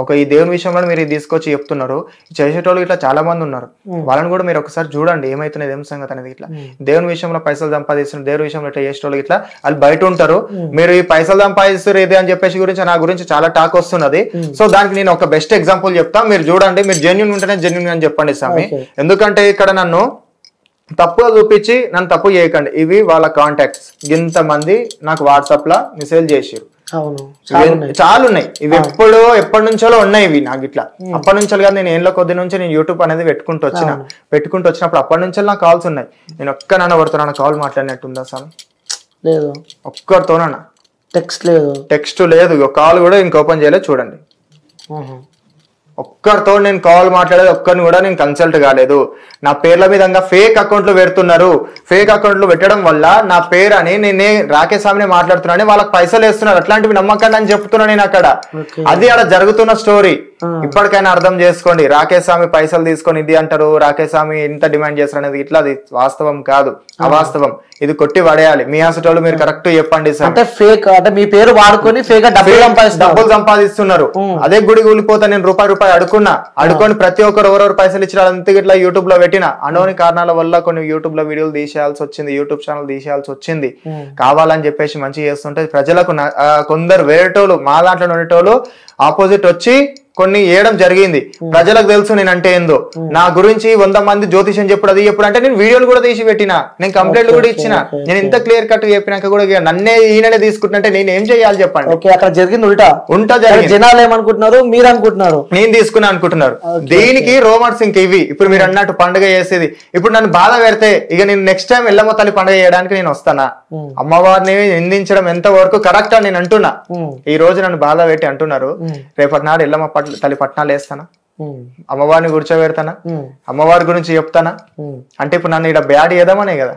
ఒక ఈ దేవుని విషయంలో మీరు తీసుకొచ్చి చెప్తున్నారు, చేసేటోళ్ళు ఇట్లా చాలా మంది ఉన్నారు. వాళ్ళని కూడా మీరు ఒకసారి చూడండి ఏమైతున్నది, ఏం సంగతి అనేది. ఇట్లా దేవుని విషయంలో పైసలు సంపాదిస్తున్నారు, దేవుని విషయంలో ఇట్లా చేసేటోళ్ళు ఇట్లా వాళ్ళు బయట ఉంటారు. మీరు ఈ పైసలు సంపాదిస్తారు ఇది అని చెప్పేసి గురించి నా గురించి చాలా టాక్ వస్తున్నది. సో దానికి నేను ఒక బెస్ట్ ఎగ్జాంపుల్ చెప్తా, మీరు చూడండి. మీరు జెన్యూన్ ఉంటేనే జెన్యూన్ అని చెప్పండి స్వామి. ఎందుకంటే ఇక్కడ నన్ను తప్పుగా చూపించి నన్ను తప్పు చేయకండి. ఇవి వాళ్ళ కాంటాక్ట్స్, ఇంతమంది నాకు వాట్సాప్ లో మెసేజ్ చేసారు, చాలా ఉన్నాయి. ఇవి ఎప్పటి నుంచో ఉన్నాయి ఇవి నాకు. ఇట్లా అప్పటి నుంచి కాదు, నేను ఏళ్ళ కొద్ది నుంచి నేను యూట్యూబ్ అనేది పెట్టుకుంటూ వచ్చినప్పుడు అప్పటి నుంచి నాకు కాల్స్ ఉన్నాయి. నేను ఒక్కనన్నా ఎవరితోనన్నా కాల్ మాట్లాడినట్టుందా స్వామి? లేదు. ఒక్కరితోనన్నా టెక్స్ట్ లేదు, కాల్ కూడా ఇంక ఓపెన్ చేయలేదు. చూడండి, ఒక్కరితో నేను కాల్ మాట్లాడేది, ఒక్కరిని కూడా నేను కన్సల్ట్ కాలేదు. నా పేర్ల విధంగా ఫేక్ అకౌంట్లు పెడుతున్నారు. ఫేక్ అకౌంట్లు పెట్టడం వల్ల నా పేరు అని నేనే రాకేష్ స్వామిని మాట్లాడుతున్నాను, వాళ్ళకి పైసలు వేస్తున్నారు. అట్లాంటివి నమ్మకండి అని చెప్తున్నా నేను అక్కడ. అది అక్కడ జరుగుతున్న స్టోరీ. ఇప్పటికైనా అర్థం చేసుకోండి. రాకేష్ స్వామి పైసలు తీసుకొని ఇది అంటారు, రాకేష్ స్వామి ఇంత డిమాండ్ చేస్తారు అనేది ఇట్లా అది వాస్తవం కాదు, అవాస్తవం. ఇది కొట్టి పడేయాలి. మీ హాస్పిటల్ మీరు కరెక్ట్ చెప్పండి సార్. అంటే ఫేక్, అంటే మీ పేరు వాడుకొని ఫేక్ డబ్బులు సంపాదిస్తున్నారు. అదే గుడి కూలిపోతా నేను రూపాయి అడుకొని ప్రతి ఒక్కరు ఎవరెవరు పైసలు ఇచ్చిన అంతే ఇట్లా యూట్యూబ్ లో పెట్టిన అనోని కారణాల వల్ల కొన్ని యూట్యూబ్ లో వీడియోలు తీసేయాల్సి వచ్చింది, యూట్యూబ్ ఛానల్ తీసేయాల్సి వచ్చింది. కావాలని చెప్పేసి మంచిగా చేస్తుంటే ప్రజలకు కొందరు వేరేటోళ్ళు మా దాంట్లో ఉండేటోళ్ళు ఆపోజిట్ వచ్చి కొన్ని వేయడం జరిగింది. ప్రజలకు తెలుసు నేను అంటే ఏందో. నా గురించి 100 మంది జ్యోతిషం చెప్పుడు అది ఎప్పుడు అంటే నేను వీడియోలు కూడా తీసి పెట్టినా, నేను కంప్లైంట్ కూడా ఇచ్చిన. నేను ఇంత క్లియర్ కట్ చెప్పినాక కూడా నన్నే ఈయననే తీసుకుంటుంటే నేను ఏం చేయాలి చెప్పండి? అక్కడ జరిగింది ఉల్టా జరిగింది. జనాలు ఏమనుకుంటున్నారు, మీరు అనుకుంటున్నారు నేను తీసుకున్నా అనుకుంటున్నారు. దీనికి రోమర్స్ ఇంక ఇవి. ఇప్పుడు మీరు అన్నట్టు పండుగ చేసేది, ఇప్పుడు నన్ను బాధ పెడితే ఇక నేను నెక్స్ట్ టైం ఎల్లమ్మ తల్లి పండుగ చేయడానికి నేను వస్తానా? అమ్మవారిని నిందించడం ఎంత వరకు కరెక్ట్ అని నేను అంటున్నా. ఈ రోజు నన్ను బాధ పెట్టి అంటున్నారు, రేపటి నాడు ఎల్లమ్మ తల్లి పట్నాలు వేస్తానా, అమ్మవారిని కూర్చోబెడతానా, అమ్మవారి గురించి చెప్తానా? అంటే ఇప్పుడు నన్ను ఇక్కడ బ్యాడ్ చేద్దామనే కదా.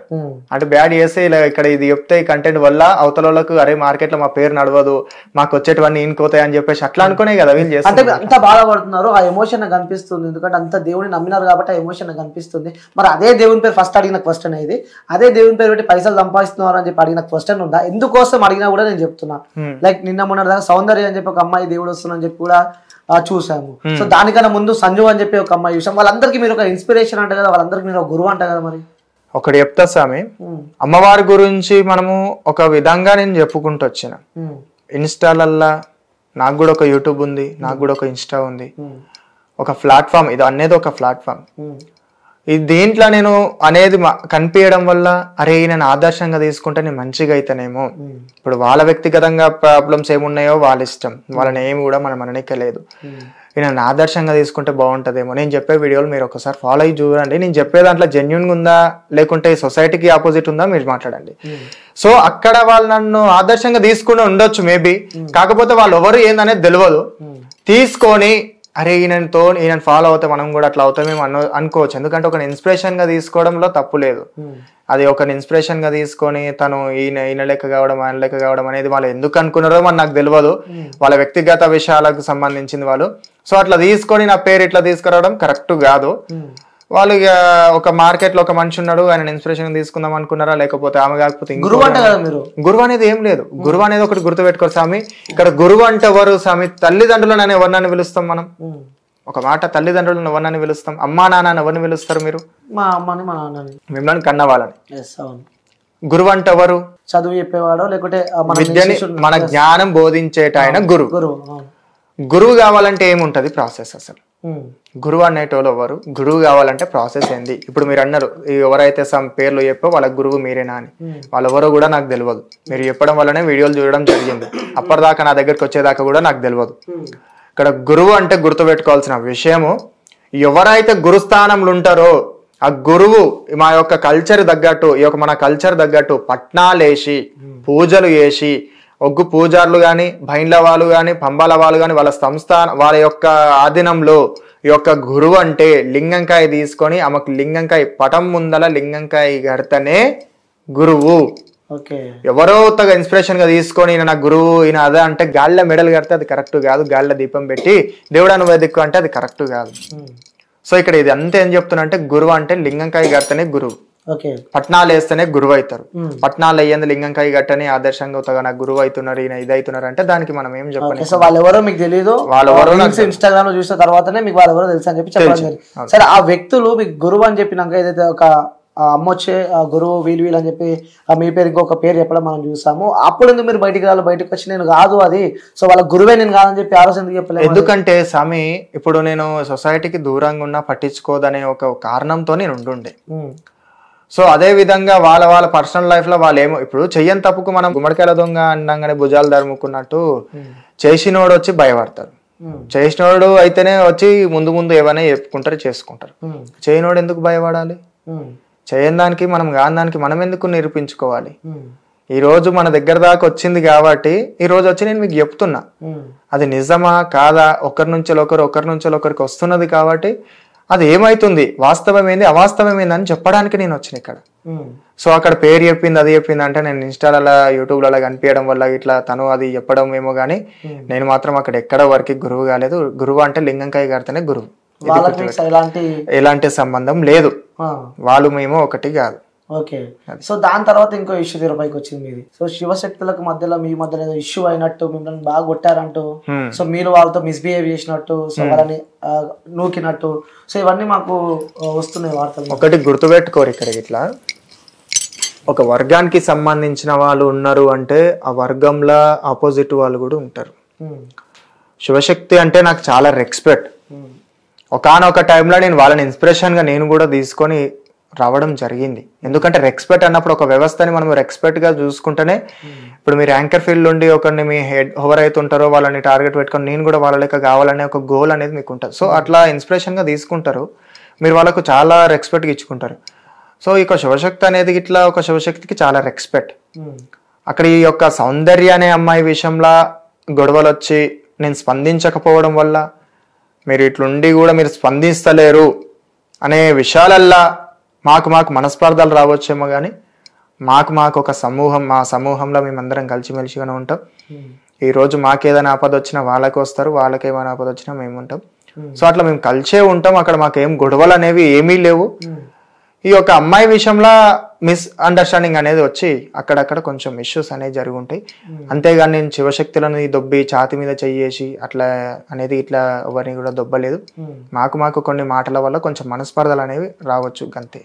అంటే బ్యాడ్ చేస్తే ఇలా ఇక్కడ ఇది చెప్తే ఈ కంటెంట్ వల్ల అవతల వాళ్ళకు అరే మార్కెట్ లో మా పేరు నడవదు, మాకు వచ్చేటివన్నీ ఈనుకోతాయి అని చెప్పేసి అట్లా అనుకునే కదా వీళ్ళు చేస్తారు. అంటే అంత బాధపడుతున్నారు, ఆ ఎమోషన్ నాకు కనిపిస్తుంది. ఎందుకంటే అంత దేవుని నమ్మినారు కాబట్టి ఆ ఎమోషన్ నాకు కనిపిస్తుంది. మరి అదే దేవుని పేరు ఫస్ట్ అడిగిన క్వశ్చన్ ఇది, అదే దేవుని పేరు పెట్టి పైసలు సంపాదిస్తున్నారు అని చెప్పి అడిగిన క్వశ్చన్ ఉందా? ఎందుకోసం అడిగినా కూడా నేను చెప్తున్నా. లైక్ నిన్న మొన్న దాకా సౌందర్య అని చెప్పి ఒక అమ్మాయి దేవుడు వస్తుందని చెప్పి కూడా చూసాము. సో దానికన్నా ముందు సంజు అని చెప్పి ఒక అమ్మాయి చూసాం. వాళ్ళందరికీ మీరు ఒక ఇన్స్పిరేషన్ అంట కదా, వాళ్ళందరికీ మీరు ఒక గురువు అంట కదా. మరి ఒకటి చెప్తా స్వామి, అమ్మవారి గురించి మనము ఒక విధంగా నేను చెప్పుకుంటూ వచ్చిన. ఇన్స్టాలల్లా నాకు కూడా ఒక యూట్యూబ్ ఉంది, నాకు కూడా ఒక ఇన్స్టా ఉంది, ఒక ప్లాట్ఫామ్. ఇది అనేది ఒక ప్లాట్ఫామ్. ఈ దీంట్లో నేను అనేది కనిపించడం వల్ల అరే నేను ఆదర్శంగా తీసుకుంటే నేను మంచిగా అయితేనేమో. ఇప్పుడు వాళ్ళ వ్యక్తిగతంగా ప్రాబ్లమ్స్ ఏమున్నాయో వాళ్ళ ఇష్టం, వాళ్ళని ఏమి కూడా మనం అననిక్కలేదు. నేను ఆదర్శంగా తీసుకుంటే బాగుంటుందేమో. నేను చెప్పే వీడియోలు మీరు ఒకసారి ఫాలో అయ్యి చూడండి. నేను చెప్పే దాంట్లో జెన్యున్గా ఉందా లేకుంటే సొసైటీకి ఆపోజిట్ ఉందా మీరు మాట్లాడండి. సో అక్కడ వాళ్ళు నన్ను ఆదర్శంగా తీసుకుని ఉండొచ్చు మేబీ, కాకపోతే వాళ్ళు ఎవరు ఏందనేది తెలియదు. తీసుకొని అరే ఈయన ఫాలో అవుతే మనం కూడా అట్లా అవుతామేమో అనుకోవచ్చు. ఎందుకంటే ఒక ఇన్స్పిరేషన్ గా తీసుకోవడంలో తప్పు లేదు. అది ఒక ఇన్స్పిరేషన్ గా తీసుకొని తను ఈయన లెక్క కావడం ఆయన లెక్క కావడం అనేది వాళ్ళు ఎందుకు అనుకున్నారో మరి నాకు తెలియదు. వాళ్ళ వ్యక్తిగత విషయాలకు సంబంధించింది వాళ్ళు. సో అట్లా తీసుకొని నా పేరు ఇట్లా తీసుకురావడం కరెక్ట్ కాదు. వాళ్ళు ఒక మార్కెట్ లో ఒక మనిషి ఉన్నాడు, ఆయన ఇన్స్పిరేషన్ తీసుకుందాం అనుకున్నారా, లేకపోతే ఆమె కాకపోతే గురువు అనేది ఏం లేదు. గురువు అనేది ఒకటి గుర్తు పెట్టుకోరు స్వామి. ఇక్కడ గురువు అంటే ఎవరు స్వామి? తల్లిదండ్రులను ఎవరినని పిలుస్తాం మనం? ఒక మాట, తల్లిదండ్రులను ఎవరినని పిలుస్తాం? అమ్మా నాన్న ఎవరిని పిలుస్తారు మీరు? మా అమ్మని మా నాన్నని, మిమ్మల్ని కన్న వాళ్ళని. గురువు అంటే ఎవరు? చదువు చెప్పేవాడు, లేకుంటే విద్యని మన జ్ఞానం బోధించేట ఆయన గురువు. గురువు కావాలంటే ఏముంటది ప్రాసెస్? అసలు గురువు అనేటోళ్ళు ఎవరు? గురువు కావాలంటే ప్రాసెస్ ఏంది? ఇప్పుడు మీరు అన్నారు ఎవరైతే సమ్ పేర్లు చెప్పో వాళ్ళ గురువు మీరేనా అని. వాళ్ళెవరో కూడా నాకు తెలియదు. మీరు చెప్పడం వల్లనే వీడియోలు చూడడం జరిగింది. అప్పటిదాకా నా దగ్గరికి వచ్చేదాకా కూడా నాకు తెలియదు. ఇక్కడ గురువు అంటే గుర్తుపెట్టుకోవాల్సిన విషయము, ఎవరైతే గురుస్థానంలో ఉంటారో ఆ గురువు మా యొక్క కల్చర్ తగ్గట్టు, ఈ యొక్క మన కల్చర్ తగ్గట్టు పట్నాలేసి పూజలు చేసి, ఒగ్గు పూజారులు కానీ, భైండ్ల వాళ్ళు కానీ, పంబాల వాళ్ళు కానీ, వాళ్ళ వాళ్ళ యొక్క ఆధీనంలో ఈ యొక్క గురువు అంటే లింగంకాయ తీసుకొని ఆమెకు లింగంకాయ పటం ముందల లింగంకాయ కడితేనే గురువు. ఎవరో ఇన్స్పిరేషన్ గా తీసుకొని ఈయన నా గురువు ఈయన అదే అంటే గాళ్ళ మెడలు కడితే అది కరెక్ట్ కాదు. గాళ్ళ దీపం పెట్టి దేవుడా నువ్వు దిక్కు అంటే అది కరెక్ట్ కాదు. సో ఇక్కడ ఇది అంతా ఏం చెప్తున్నా అంటే గురువు అంటే లింగంకాయ గట్టనే గురువు, ఓకే పట్నాలు వేస్తేనే గురువు అవుతారు. పట్నాలు అయ్యేందు లింగంకాయ గట్టని ఆదర్శంగా అవుతా గురువు అవుతున్నారు, ఈయన ఇది అవుతున్నారు అంటే దానికి మనం ఏం చెప్పాలి. సో వాళ్ళెవరో మీకు తెలియదు, వాళ్ళెవరో ఇన్స్టాగ్రామ్ లో చూసిన తర్వాతనే మీకు వాళ్ళెవరో తెలుసు అని చెప్పి చెప్పడం జరిగింది. సరే, ఆ వ్యక్తులు మీకు గురువు అని చెప్పినాక ఏదైతే ఒక అమ్మొచ్చే గురువు వీళ్ళు అని చెప్పి మీ పేరు ఇంకొక పేరు చెప్పడం మనం చూసాము, అప్పుడు ఎందుకు మీరు బయటకు వచ్చి నేను కాదు అది, సో వాళ్ళ గురువే నేను కాదని చెప్పి ఆలోచన ఎందుకు చెప్పలేదు? ఎందుకంటే స్వామి ఇప్పుడు నేను సొసైటీకి దూరంగా ఉన్నా పట్టించుకోదనే ఒక కారణంతో నేను ఉండుండే. సో అదే విధంగా వాళ్ళ పర్సనల్ లైఫ్ లో వాళ్ళు ఏమో ఇప్పుడు చెయ్యని తప్పుకు మనం గుమ్మడికాయల దొంగ అన్నాగానే భుజాలు ధరుముకున్నట్టు చేసినోడు వచ్చి భయపడతారు, చేసినోడు అయితేనే వచ్చి ముందు ఏమైనా చెప్పుకుంటారు చేసుకుంటారు. చేయనోడు ఎందుకు భయపడాలి? చేయని దానికి మనం కాని దానికి మనం ఎందుకు నిరూపించుకోవాలి? ఈ రోజు మన దగ్గర దాకా వచ్చింది కాబట్టి ఈ రోజు వచ్చి నేను మీకు చెప్తున్నా, అది నిజమా కాదా, ఒకరి నుంచి ఒకరికి వస్తున్నది కాబట్టి అది ఏమైతుంది, వాస్తవమైంది అవాస్తవమైంది అని చెప్పడానికి నేను వచ్చిన ఇక్కడ. సో అక్కడ పేరు చెప్పింది అది చెప్పింది అంటే నేను ఇన్స్టాలలో యూట్యూబ్లలో కనిపించడం వల్ల ఇట్లా తను అది చెప్పడం ఏమో గానీ నేను మాత్రం అక్కడ ఎక్కడ వరకు గురువు కాలేదు. గురువు అంటే లింగంకాయ గారితేనే గురువు, ఎలాంటి సంబంధం లేదు, వాళ్ళు మేము ఒకటి కాదు. ఓకే. సో దాని తర్వాత ఇంకో ఇష్యూ తెరపైకి వచ్చింది మీది. సో శివశక్తులకు మధ్యలో మీ మధ్యలో ఏదో ఇష్యూ అయినట్టు, మిమ్మల్ని బాగా కొట్టారంటూ, సో మీరు వాళ్ళతో మిస్బిహేవ్ చేసినట్టు, సో వాళ్ళని నూకినట్టు, సో ఇవన్నీ మాకు వస్తున్నాయి వార్తలు. ఒకటి గుర్తుపెట్టుకోరు, ఇక్కడ ఇట్లా ఒక వర్గానికి సంబంధించిన వాళ్ళు ఉన్నారు అంటే ఆ వర్గంలో ఆపోజిట్ వాళ్ళు కూడా ఉంటారు. శివశక్తి అంటే నాకు చాలా రెస్పెక్ట్. ఒకానొక టైంలో నేను వాళ్ళని ఇన్స్పిరేషన్గా నేను కూడా తీసుకొని రావడం జరిగింది. ఎందుకంటే రెస్పెక్ట్ అన్నప్పుడు ఒక వ్యవస్థని మనం రెస్పెక్ట్గా చూసుకుంటేనే, ఇప్పుడు మీరు యాంకర్ ఫీల్డ్ నుండి ఒకరిని మీ హెడ్ ఎవరైతే ఉంటారో వాళ్ళని టార్గెట్ పెట్టుకొని నేను కూడా వాళ్ళ లెక్క కావాలనే ఒక గోల్ అనేది మీకు ఉంటుంది. సో అట్లా ఇన్స్పిరేషన్గా తీసుకుంటారు, మీరు వాళ్ళకు చాలా రెస్పెక్ట్గా ఇచ్చుకుంటారు. సో ఈ యొక్క శివశక్తి అనేది ఇట్లా ఒక శివశక్తికి చాలా రెస్పెక్ట్. అక్కడ ఈ యొక్క సౌందర్య అనే అమ్మాయి విషయంలో గొడవలు వచ్చి నేను స్పందించకపోవడం వల్ల మీరు ఇట్లుండి కూడా మీరు స్పందిస్తలేరు అనే విషయాలల్లా మాకు మనస్పర్ధలు రావచ్చేమో కానీ మాకు ఒక సమూహం, మా సమూహంలో మేమందరం కలిసిమెలిసిగానే ఉంటాం. ఈరోజు మాకేదైనా ఆపద వచ్చినా వాళ్ళకి వస్తారు, వాళ్ళకేమైనా ఆపద వచ్చినా మేము ఉంటాం. సో అట్లా మేము కలిసే ఉంటాం. అక్కడ మాకేం గొడవలు అనేవి ఏమీ లేవు. ఈ యొక్క అమ్మాయి విషయంలో మిస్ అండర్స్టాండింగ్ అనేది వచ్చి అక్కడక్కడ కొంచెం ఇష్యూస్ అనేవి జరిగి ఉంటాయి. అంతేగాని నేను శివశక్తులను దొబ్బి ఛాతి మీద చెయ్యేసి అట్లా అనేది ఇట్లా ఎవరిని కూడా దొబ్బలేదు. మాకు కొన్ని మాటల వల్ల కొంచెం మనస్పర్ధలు అనేవి రావచ్చు అంతే,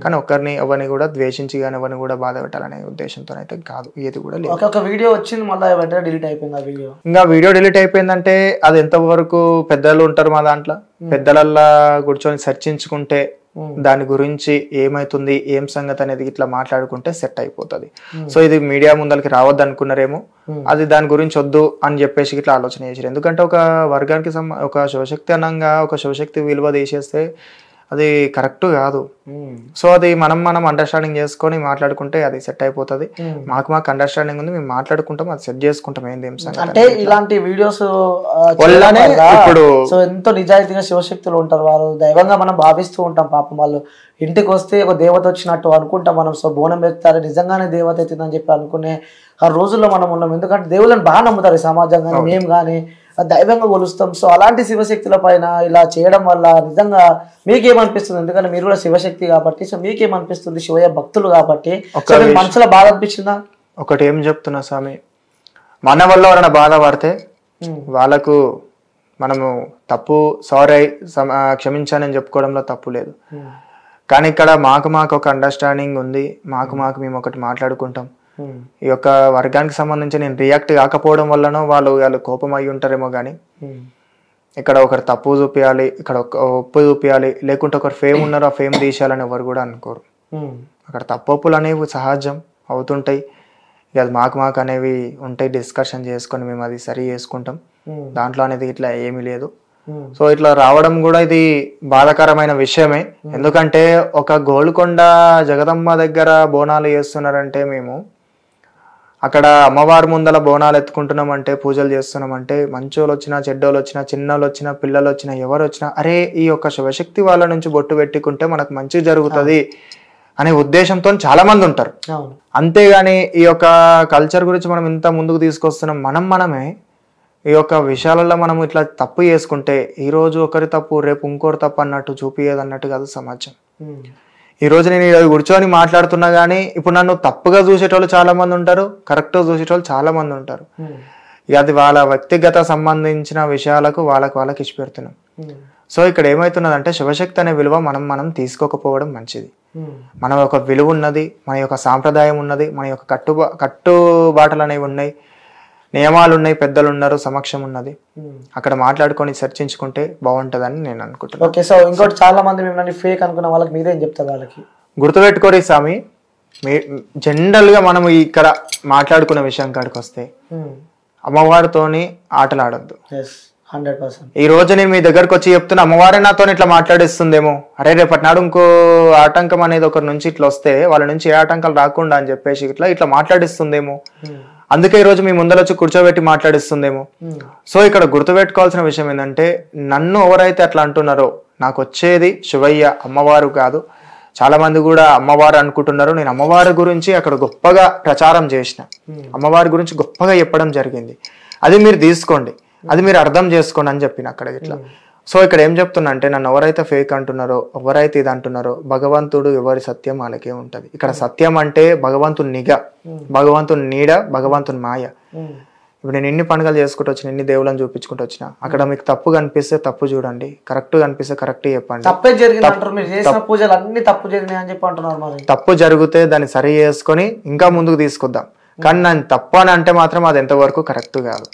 కానీ ఒకరిని ఎవరిని కూడా ద్వేషించి కానీ ఎవరిని కూడా బాధ పెట్టాలనే ఉద్దేశంతో అయితే కాదు, ఏది కూడా లేదు. ఒక వీడియో వచ్చింది మళ్ళీ వెంటనే డిలీట్ అయిపోయింది. ఆ వీడియో ఇంకా వీడియో డిలీట్ అయిపోయిందంటే అది ఎంతవరకు పెద్దలు ఉంటారు మా దాంట్లో, పెద్దలల్లా కూర్చొని చర్చించుకుంటే దాని గురించి ఏమైతుంది ఏం సంగతి అనేది ఇట్లా మాట్లాడుకుంటే సెట్ అయిపోతుంది. సో ఇది మీడియా ముందరికి రావద్దు అనుకున్నారేమో, అది దాని గురించి వద్దు అని చెప్పేసి ఇట్లా ఆలోచన చేశారు. ఎందుకంటే ఒక వర్గానికి ఒక శివశక్తి అనంగా ఒక శివశక్తి విలువ తీసేస్తే అది కరెక్ట్ కాదు. సో అది మనం అండర్స్టాండింగ్ చేసుకొని మాట్లాడుకుంటే అది సెట్ అయిపోతుంది. మాకు అండర్స్టాండింగ్ ఉంది, మేము మాట్లాడుకుంటాం, అది సెట్ చేసుకుంటాం. ఏంది అంటే ఇలాంటి వీడియోస్ ఇప్పుడు సో ఎంతో నిజాయితీగా శివశక్తులు ఉంటారు, వాళ్ళు దైవంగా మనం భావిస్తూ ఉంటాం. పాపం వాళ్ళు ఇంటికి వస్తే ఒక దేవత వచ్చినట్టు అనుకుంటాం మనం. సో బోనం పెడతారు, నిజంగానే దేవత అవుతుందని చెప్పి అనుకునే ఆ రోజుల్లో మనం ఉన్నాం. ఎందుకంటే దేవుళ్ళని బాగా నమ్ముతారు ఈ సమాజం కానీ మేము కానీ దైవంగా కొలుస్తాం. సో అలాంటి శివశక్తుల పైన ఇలా చేయడం వల్ల నిజంగా మీకేమనిపిస్తుంది? ఎందుకంటే మీరు కూడా శివశక్తి కాబట్టి, సో మీకేమనిపిస్తుంది? శివయ్య భక్తులు కాబట్టి మనసులో బాధ అనిపించిందా? ఒకటి ఏం చెప్తున్నా స్వామి, మన వల్ల ఎవరైనా బాధపడితే వాళ్ళకు మనము తప్పు సారీ క్షమించానని చెప్పుకోవడంలో తప్పు లేదు. కానీ ఇక్కడ మాకు ఒక అండర్స్టాండింగ్ ఉంది, మాకు మేము ఒకటి మాట్లాడుకుంటాం. ఈ యొక్క వర్గానికి సంబంధించి నేను రియాక్ట్ కాకపోవడం వల్లనో వాళ్ళు కోపం అయి ఉంటారేమో కానీ ఇక్కడ ఒకరు తప్పు చూపించాలి, ఇక్కడ ఒప్పు చూపించాలి, లేకుంటే ఒకరు ఫేమ్ ఉన్నారు ఆ ఫేమ్ తీసేయాలని ఎవరు కూడా అనుకోరు. అక్కడ తప్పులు అనేవి సహజం అవుతుంటాయి, అది మాకు అనేవి ఉంటాయి. డిస్కషన్ చేసుకొని మేము అది సరి చేసుకుంటాం, దాంట్లో అనేది ఇట్లా ఏమీ లేదు. సో ఇట్లా రావడం కూడా ఇది బాధాకరమైన విషయమే. ఎందుకంటే ఒక గోల్కొండ జగదమ్మ దగ్గర బోనాలు చేస్తున్నారంటే మేము అక్కడ అమ్మవారి ముందల బోనాలు ఎత్తుకుంటున్నామంటే పూజలు చేస్తున్నామంటే మంచోళ్ళు వచ్చినా చెడ్డోళ్ళు వచ్చినా చిన్నోళ్ళు వచ్చినా పిల్లలు వచ్చినా ఎవరు వచ్చినా అరే ఈ యొక్క శివశక్తి వాళ్ళ నుంచి బొట్టు పెట్టుకుంటే మనకు మంచి జరుగుతుంది అనే ఉద్దేశంతో చాలా మంది ఉంటారు. అంతేగాని ఈ యొక్క కల్చర్ గురించి మనం ఇంత ముందుకు తీసుకొస్తున్నాం, మనమే ఈ యొక్క విషయాలలో మనం ఇట్లా తప్పు చేసుకుంటే ఈ రోజు ఒకరి తప్పు రేపు ఇంకోటి తప్పు అన్నట్టు చూపియేది అన్నట్టు కాదు సమాజం. ఈ రోజు నేను ఇలా కూర్చొని మాట్లాడుతున్నా కానీ ఇప్పుడు నన్ను తప్పుగా చూసేటోళ్ళు చాలా మంది ఉంటారు, కరెక్ట్గా చూసేటోళ్ళు చాలా మంది ఉంటారు. ఇక అది వాళ్ళ వ్యక్తిగత సంబంధించిన విషయాలకు వాళ్ళకి ఇచ్చి పెడుతున్నాం. సో ఇక్కడ ఏమవుతున్నదంటే శివశక్తి అనే విలువ మనం తీసుకోకపోవడం మంచిది. మన యొక్క విలువ ఉన్నది, మన యొక్క సాంప్రదాయం ఉన్నది, మన యొక్క కట్టుబాటలు అనేవి ఉన్నాయి, నియమాలు ఉన్నాయి, పెద్దలు ఉన్నారు, సమక్షం ఉన్నది. అక్కడ మాట్లాడుకొని చర్చించుకుంటే బాగుంటదని నేను అనుకుంటున్నాను. ఓకే, సో ఇంకోటి చాలా మంది మిమ్మల్ని ఫేక్ అనుకున్న వాళ్ళకి మీరేం చెప్తారు? వాళ్ళకి గుర్తుపెట్టుకోరి స్వామి, జనరల్ గా మనం ఇక్కడ మాట్లాడుకున్న విషయం కాడికి వస్తే అమ్మవారితోని ఆటలాడద్దు. 100%. ఈ రోజు నేను మీ దగ్గరకు వచ్చి చెప్తున్నా అమ్మవారే నాతో ఇట్లా మాట్లాడిస్తుందేమో, అరే రేపటి నాడు ఇంకో ఆటంకం అనేది ఒకరి నుంచి ఇట్లా వస్తే వాళ్ళ నుంచి ఏ ఆటంకాలు రాకుండా అని చెప్పేసి ఇట్లా మాట్లాడిస్తుందేమో, అందుకే ఈ రోజు మీ ముందర వచ్చి కూర్చోబెట్టి మాట్లాడిస్తుందేమో. సో ఇక్కడ గుర్తుపెట్టుకోవాల్సిన విషయం ఏంటంటే నన్ను ఎవరైతే అట్లా అంటున్నారో నాకు వచ్చేది శివయ్య, అమ్మవారు కాదు. చాలా మంది కూడా అమ్మవారు అనుకుంటున్నారు. నేను అమ్మవారి గురించి అక్కడ గొప్పగా ప్రచారం చేసిన, అమ్మవారి గురించి గొప్పగా చెప్పడం జరిగింది. అది మీరు తీసుకోండి, అది మీరు అర్థం చేసుకోండి అని చెప్పిన అక్కడ ఇట్లా. సో ఇక్కడ ఏం చెప్తున్నా అంటే నన్ను ఎవరైతే ఫేక్ అంటున్నారో, ఎవరైతే ఇది అంటున్నారో, భగవంతుడు ఎవరి సత్యం వాళ్ళకే ఉంటది. ఇక్కడ సత్యం అంటే భగవంతుని నిగ, భగవంతుని నీడ, భగవంతుని మాయ. ఇప్పుడు నేను ఎన్ని పండుగలు చేసుకుంటూ వచ్చిన, ఎన్ని దేవుళ్ళని చూపించుకుంటూ వచ్చిన, అక్కడ మీకు తప్పు కనిపిస్తే తప్పు చూడండి, కరెక్ట్ కనిపిస్తే కరెక్ట్ చెప్పండి. తప్పు జరిగితే దాన్ని సరి చేసుకొని ఇంకా ముందుకు తీసుకొద్దాం. కానీ నన్ను తప్పు అని అంటే మాత్రం అది ఎంతవరకు కరెక్ట్ కాదు.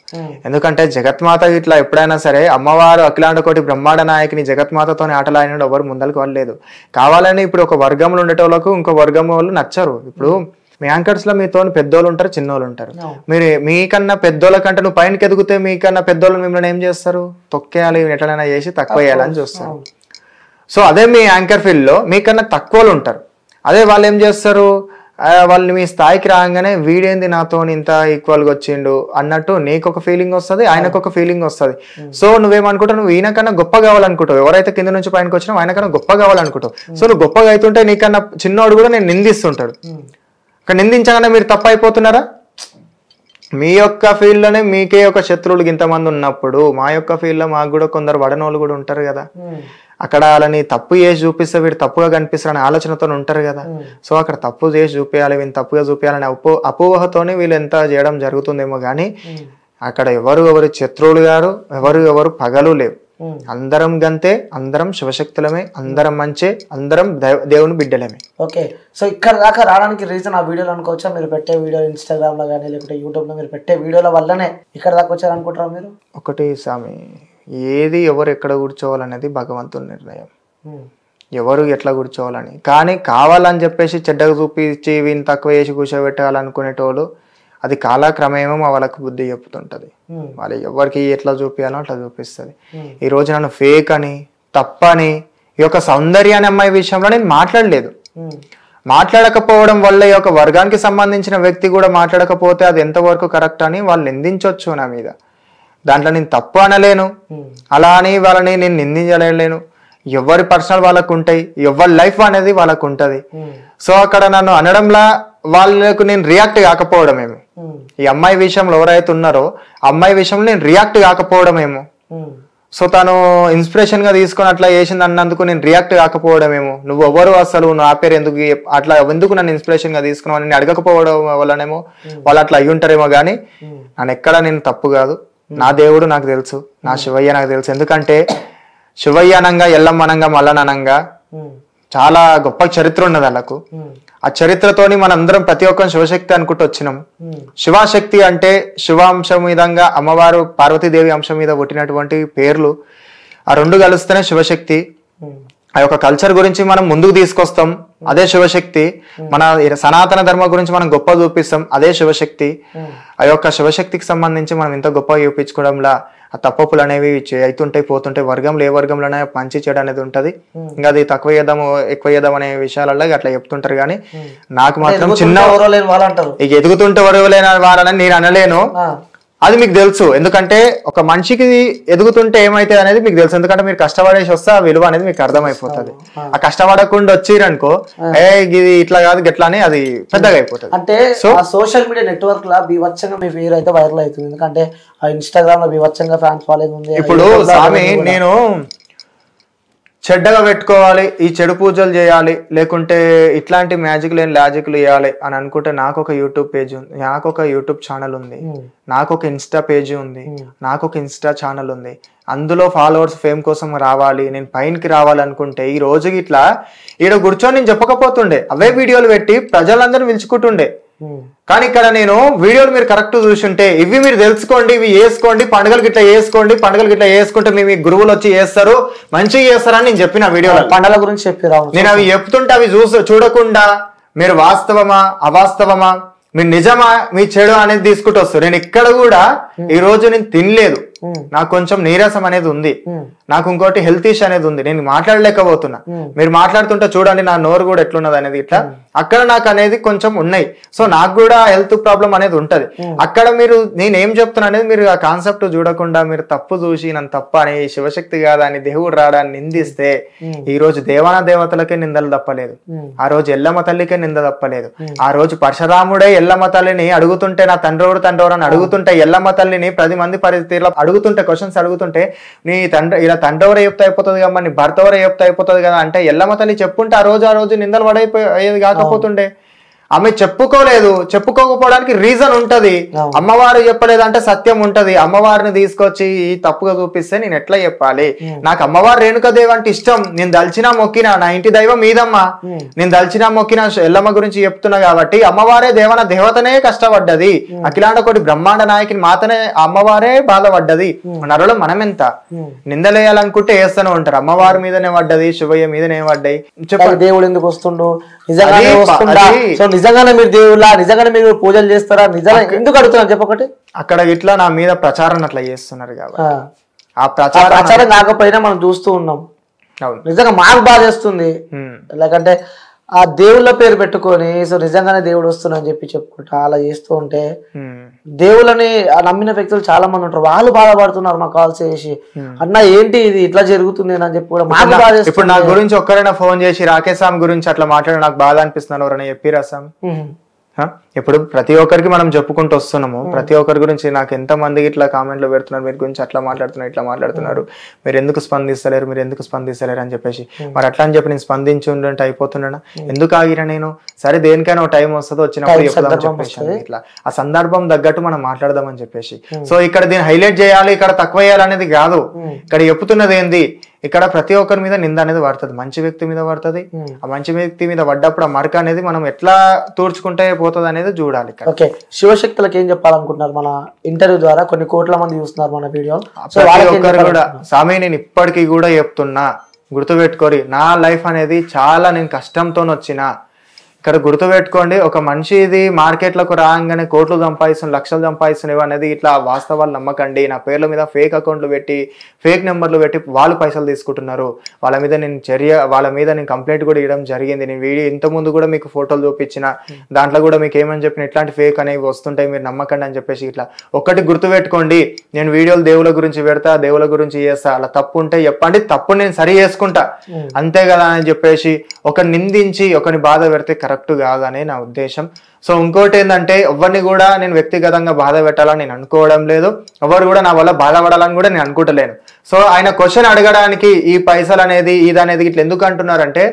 ఎందుకంటే జగత్మాత ఇట్లా ఎప్పుడైనా సరే అమ్మవారు అఖిలాండ కోటి బ్రహ్మాండ నాయకిని జగత్మాతతోని ఆటలాడినాడు, ఎవరు ముందరికి వాళ్ళలేదు. కావాలని ఇప్పుడు ఒక వర్గంలో ఉండేటోళ్ళకు ఇంకో వర్గం వాళ్ళు నచ్చరు. ఇప్పుడు మీ యాంకర్స్ లో మీతో పెద్దోళ్ళు ఉంటారు, చిన్నోళ్ళు ఉంటారు. మీరు మీకన్నా పెద్దోళ్ళ కంటే నువ్వు పైనకి ఎదిగితే మీకన్నా పెద్దోళ్ళు మిమ్మల్ని ఏం చేస్తారు, తొక్కేయాలి, ఎట్లైనా చేసి తక్కువ వేయాలని చూస్తారు. సో అదే మీ యాంకర్ ఫీల్డ్ లో మీకన్నా తక్కువలు ఉంటారు. అదే వాళ్ళు ఏం చేస్తారు, వాళ్ళని మీ స్థాయికి రాగానే వీడేంది నాతో ఇంత ఈక్వల్గా వచ్చిండు అన్నట్టు నీకు ఒక ఫీలింగ్ వస్తుంది, ఆయనకు ఒక ఫీలింగ్ వస్తుంది. సో నువ్వేమనుకుంటావు, నువ్వు ఈయనకన్నా గొప్ప కావాలనుకుంటావు. ఎవరైతే కింద నుంచి పైనకి వచ్చినావు ఆయనకన్నా గొప్ప కావాలనుకుంటావు. సో నువ్వు గొప్పగా అవుతుంటే నీకన్నా చిన్నోడు కూడా నేను నిందిస్తుంటాడు. కానీ నిందించగానే మీరు తప్పు అయిపోతున్నారా? మీ యొక్క ఫీల్డ్ లోనే మీకే ఒక శత్రువులు ఇంతమంది ఉన్నప్పుడు మా యొక్క ఫీల్డ్ లో మాకు కూడా కొందరు వడనోళ్ళు కూడా ఉంటారు కదా. అక్కడ వాళ్ళని తప్పు చేసి చూపిస్తే వీడు తప్పుగా కనిపిస్తారని ఆలోచనతో ఉంటారు కదా. సో అక్కడ తప్పు చేసి చూపించాలి, వీళ్ళు తప్పుగా చూపించాలని అపోహతోనే వీళ్ళు ఎంత చేయడం జరుగుతుందేమో కానీ అక్కడ ఎవరు శత్రువులు గారు, ఎవరు పగలు లేవు. అందరం గంతే, అందరం శివశక్తులమే, అందరం మంచే, అందరం దేవుని బిడ్డలమే. ఓకే, సో ఇక్కడ దాకా రావడానికి రీజన్ ఆ వీడియోలు అనుకోవచ్చా? మీరు పెట్టే వీడియో ఇన్స్టాగ్రామ్ లో కానీ లేకుంటే యూట్యూబ్ లో మీరు పెట్టే వీడియోల వల్లనే ఇక్కడ దాకా వచ్చారు అనుకుంటారా మీరు? ఒకటి స్వామి, ఏది ఎవరు ఎక్కడ కూర్చోవాలనేది భగవంతుని నిర్ణయం, ఎవరు ఎట్లా కూర్చోవాలని. కానీ కావాలని చెప్పేసి చెడ్డగా చూపించి వీని తక్కువ వేసి కూర్చోబెట్టాలనుకునేటోళ్ళు అది కాలక్రమేమో వాళ్ళకి బుద్ధి చెప్తుంటది. వాళ్ళు ఎవరికి ఎట్లా చూపించాలో అట్లా చూపిస్తుంది. ఈ రోజు నన్ను ఫేక్ అని, తప్పని, ఈ యొక్క సౌందర్యాన్ని అమ్మాయి విషయంలో నేను మాట్లాడలేదు. మాట్లాడకపోవడం వల్ల ఈ యొక్క వర్గానికి సంబంధించిన వ్యక్తి కూడా మాట్లాడకపోతే అది ఎంతవరకు కరెక్ట్ అని వాళ్ళు నిందించవచ్చు నా మీద. దాంట్లో నేను తప్పు అనలేను, అలా అని వాళ్ళని నేను నిందించలేను. ఎవరి పర్సనల్ వాళ్ళకు ఉంటాయి, ఎవరి లైఫ్ అనేది వాళ్ళకు ఉంటది. సో అక్కడ నన్ను అనడంలా వాళ్ళకు నేను రియాక్ట్ కాకపోవడమేమో, ఈ అమ్మాయి విషయంలో ఎవరైతే ఉన్నారో అమ్మాయి విషయంలో నేను రియాక్ట్ కాకపోవడమేమో. సో తను ఇన్స్పిరేషన్ గా తీసుకొని అట్లా చేసింది అన్నందుకు నేను రియాక్ట్ కాకపోవడమేమో. నువ్వు ఎవరు అసలు, నువ్వు ఆ పేరు ఎందుకు అట్లా ఎందుకు నన్ను ఇన్స్పిరేషన్ గా తీసుకున్నావు అని అడగకపోవడం వల్లనేమో వాళ్ళు అట్లా అయ్యి ఉంటారేమో. కానీ నన్ను ఎక్కడ నేను తప్పు కాదు, నా దేవుడు నాకు తెలుసు, నా శివయ్య నాకు తెలుసు. ఎందుకంటే శివయ్య అనంగా, ఎల్లమ్మనంగా, మల్లనంగా చాలా గొప్ప చరిత్ర ఉన్నది వాళ్ళకు. ఆ చరిత్రతోని మనందరం ప్రతి ఒక్కరు శివశక్తి అనుకుంటూ వచ్చినాం. శివశక్తి అంటే శివాంశం మీదంగా అమ్మవారు పార్వతీదేవి అంశం మీద పుట్టినటువంటి పేర్లు. ఆ రెండు కలిస్తేనే శివశక్తి. ఆ యొక్క కల్చర్ గురించి మనం ముందుకు తీసుకొస్తాం, అదే శివశక్తి. మన సనాతన ధర్మం గురించి మనం గొప్ప చూపిస్తాం, అదే శివశక్తి. ఆ యొక్క శివశక్తికి సంబంధించి మనం ఇంత గొప్పగా చూపించుకోవడంలా ఆ తప్పులు అనేవి అవుతుంటాయి, పోతుంటాయి. వర్గంలో ఏ వర్గంలోనే మంచి చెడు అనేది ఉంటది. ఇంకా అది తక్కువ చేద్దాము ఎక్కువ చేద్దాం అనే విషయాలలో అట్లా చెప్తుంటారు. కానీ నాకు మాత్రం చిన్న ఇక ఎదుగుతుంటే వరవలేని వాళ్ళని నేను అనలేను. అది మీకు తెలుసు. ఎందుకంటే ఒక మనిషికి ఎదుగుతుంటే ఏమైతే అనేది మీకు తెలుసు. ఎందుకంటే మీరు కష్టపడేసి వస్తే ఆ విలువ అనేది మీకు అర్థమైపోతుంది. ఆ కష్టపడకుండా వచ్చిరనుకో ఇది ఇట్లా కాదు గట్లా అని అది పెద్దగా అయిపోతుంది. అంటే సోషల్ మీడియా నెట్వర్క్ లా బీభత్సంగా మీ పేరు అయితే వైరల్ అవుతుంది. ఎందుకంటే ఆ ఇన్స్టాగ్రామ్ లో బీభత్సంగా ఫ్యాన్స్ ఫాలోయింగ్ ఉంది. ఇప్పుడు స్వామి నేను చెడ్డగా పెట్టుకోవాలి, ఈ చెడు పూజలు చేయాలి, లేకుంటే ఇట్లాంటి మ్యాజిక్ లేని లాజిక్లు వేయాలి అని అనుకుంటే నాకు ఒక యూట్యూబ్ పేజ్ ఉంది, నాకు ఒక యూట్యూబ్ ఛానల్ ఉంది, నాకు ఒక ఇన్స్టా పేజ్ ఉంది, నాకు ఒక ఇన్స్టా ఛానల్ ఉంది. అందులో ఫాలోవర్స్ ఫేమ్ కోసం రావాలి, నేను పైనకి రావాలనుకుంటే ఈ రోజుకి ఇట్లా ఈడ కూర్చొని నేను చెప్పకపోతుండే, అవే వీడియోలు పెట్టి ప్రజలందరూ పిలుచుకుంటుండే. కానీ ఇక్కడ నేను వీడియోలు మీరు కరెక్ట్ చూసుంటే ఇవి మీరు తెలుసుకోండి, ఇవి వేసుకోండి, పండుగలకి ఇట్లా వేసుకోండి, పండుగలకి ఇట్లా వేసుకుంటే మీ గురువులు వచ్చి చేస్తారు, మంచిగా చేస్తారని నేను చెప్పిన వీడియోలో పండుగల గురించి చెప్పిరా. నేను అవి చెప్తుంటే అవి చూడకుండా మీరు వాస్తవమా అవాస్తవమా, మీరు నిజమా మీ చెడు అనేది తీసుకుంటూ వస్తారు. నేను ఇక్కడ కూడా ఈ రోజు నేను తినలేదు, నాకు కొంచెం నీరసం అనేది ఉంది, నాకు ఇంకోటి హెల్త్ ఇష్యూ అనేది ఉంది, నేను మాట్లాడలేకపోతున్నా. మీరు మాట్లాడుతుంటే చూడండి నా నోరు కూడా ఎట్లున్నది అనేది ఇట్లా అక్కడ నాకు అనేది కొంచెం ఉన్నాయి. సో నాకు కూడా హెల్త్ ప్రాబ్లం అనేది ఉంటది. అక్కడ మీరు నేనేం చెప్తున్నా అనేది మీరు ఆ కాన్సెప్ట్ చూడకుండా మీరు తప్పు చూసి నన్ను తప్ప అని శివశక్తి కాదా అని దేవుడు రాడా అని నిందిస్తే ఈ రోజు దేవాన దేవతలకే నిందలు తప్పలేదు, ఆ రోజు ఎల్లమ్మ తల్లికే నింద తప్పలేదు. ఆ రోజు పరశురాముడే ఎల్లమ్మ తల్లిని అడుగుతుంటే నా తండ్రి అని అడుగుతుంటే ఎల్లమ్మ తల్లిని 10 మంది పరిస్థితిలో అడుగుతుంటే క్వశ్చన్స్ అడుగుతుంటే నీ తండ్రి ఇలా తండ్రి ఎవరో చెప్తే అయిపోతుంది కదా, నీ భర్త ఎవరో చెప్తే అయిపోతుంది కదా అంటే ఎల్లమ్మ తల్లి చెప్పుంటే ఆ రోజు నిందలు పడైపోయేది కాకపోతుండే. ఆమె చెప్పుకోలేదు, చెప్పుకోకపోవడానికి రీజన్ ఉంటది. అమ్మవారు చెప్పలేదు అంటే సత్యం ఉంటది. అమ్మవారిని తీసుకొచ్చి తప్పుగా చూపిస్తే నేను ఎట్లా చెప్పాలి? నాకు అమ్మవారు రేణుకాదేవి అంటే ఇష్టం, నేను దల్చినా మొక్కినా, నా ఇంటి దైవం మీదమ్మ, నేను దల్చినా మొక్కినా ఎల్లమ్మ గురించి చెప్తున్నా కాబట్టి అమ్మవారే దేవతనే కష్టపడ్డది, అఖిలాండ కోటి బ్రహ్మాండ నాయకిని మాతనే అమ్మవారే బాధపడ్డది. నరలో మనం ఎంత నిందలేయాలనుకుంటే వేస్తూనే ఉంటారు. అమ్మవారి మీదనే పడ్డది, శివయ్య మీదనే పడ్డాయి. చెప్పండి దేవుడు ఎందుకు వస్తుండో, నిజంగానే మీరు దేవుళ్ళ, నిజంగానే మీరు పూజలు చేస్తారా, నిజంగా ఎందుకు అడుగుతున్నారు చెప్పకటి. అక్కడ ఇట్లా నా మీద ప్రచారం అట్లా చేస్తున్నారు కాబట్టి ఆ ప్రచారం కాకపోయినా మనం చూస్తూ ఉన్నాం. నిజంగా మాకు బాధ చేస్తుంది. లేకంటే ఆ దేవుళ్ళ పేరు పెట్టుకొని సో నిజంగానే దేవుడు వస్తున్నాని చెప్పి చెప్పుకుంటా అలా చేస్తూ ఉంటే దేవుళ్ళని నమ్మిన వ్యక్తులు చాలా మంది ఉంటారు, వాళ్ళు బాధపడుతున్నారు మాకు కాల్ చేసి, అన్న ఏంటి ఇది ఇట్లా జరుగుతుంది అని చెప్పి కూడా మాకు బాధ. ఇప్పుడు నా గురించి ఒక్కరైనా ఫోన్ చేసి రాకేష్ స్వామి గురించి అట్లా మాట్లాడి నాకు బాధ అనిపిస్తున్నాను ఎవరైనా చెప్పిరా స్వామి? ఇప్పుడు ప్రతి ఒక్కరికి మనం చెప్పుకుంటూ వస్తున్నాము, ప్రతి ఒక్కరి గురించి నాకు ఎంత మంది ఇట్లా కామెంట్లు పెడుతున్నారు, మీరు గురించి అట్లా మాట్లాడుతున్నారు, ఇట్లా మాట్లాడుతున్నారు, మీరు ఎందుకు స్పందిస్తలేరు అని చెప్పేసి. మరి అట్లా అని చెప్పి నేను స్పందించి ఉండంటే అయిపోతున్నానా? ఎందుకు ఆగిరా నేను? సరే దేనికైనా టైం వస్తుందో వచ్చినప్పుడు చెప్తామని చెప్పేసి ఇట్లా ఆ సందర్భం తగ్గట్టు మనం మాట్లాడదామని చెప్పేసి. సో ఇక్కడ దీన్ని హైలైట్ చేయాలి, ఇక్కడ తక్కువ చేయాలి అనేది కాదు. ఇక్కడ చెప్తున్నది ఏంది, ఇక్కడ ప్రతి ఒక్కరి మీద నింద అనేది పడుతుంది, మంచి వ్యక్తి మీద పడుతుంది. ఆ మంచి వ్యక్తి మీద పడ్డప్పుడు ఆ మరక అనేది మనం ఎట్లా తూర్చుకుంటే పోతుంది అనేది చూడాలి. ఓకే, శివశక్తులకు ఏం చెప్పాలనుకుంటున్నారు? మన ఇంటర్వ్యూ ద్వారా కొన్ని కోట్ల మంది చూస్తున్నారు మన వీడియో. ఒక్కరు కూడా స్వామి నేను ఇప్పటికీ కూడా చెప్తున్నా, గుర్తుపెట్టుకోరి, నా లైఫ్ అనేది చాలా నేను కష్టంతో వచ్చిన. ఇక్కడ గుర్తుపెట్టుకోండి, ఒక మనిషి ఇది మార్కెట్లకు రాగానే కోట్లు సంపాదిస్తుంది, లక్షలు సంపాదిస్తున్నవి అనేది ఇట్లా వాస్తవాలు నమ్మకండి. నా పేర్ల మీద ఫేక్ అకౌంట్లు పెట్టి, ఫేక్ నెంబర్లు పెట్టి వాళ్ళు పైసలు తీసుకుంటున్నారు. వాళ్ళ మీద నేను కంప్లైంట్ కూడా ఇవ్వడం జరిగింది. నేను వీడియో ఇంతకుముందు కూడా మీకు ఫోటోలు చూపించిన, దాంట్లో కూడా మీకు ఏమని చెప్పిన ఇట్లాంటి ఫేక్ అనేవి వస్తుంటాయి, మీరు నమ్మకండి అని చెప్పేసి. ఇట్లా ఒక్కటి గుర్తుపెట్టుకోండి, నేను వీడియోలు దేవుల గురించి పెడతా, దేవుల గురించి చేస్తా, అలా తప్పు ఉంటే చెప్పండి, తప్పు నేను సరి చేసుకుంటా, అంతే కదా అని చెప్పేసి ఒకరిని నిందించి ఒకరిని బాధ పెడితే కరెక్ట్ కాదనే నా ఉద్దేశం. సో ఇంకోటి ఏంటంటే ఎవరిని కూడా నేను వ్యక్తిగతంగా బాధ పెట్టాలని నేను అనుకోవడం లేదు, ఎవరు కూడా నా వల్ల బాధపడాలని కూడా నేను అనుకుంటలేను. సో ఆయన క్వశ్చన్ అడగడానికి ఈ పైసలు అనేది ఇదనేది ఇట్లా ఎందుకు అంటున్నారంటే,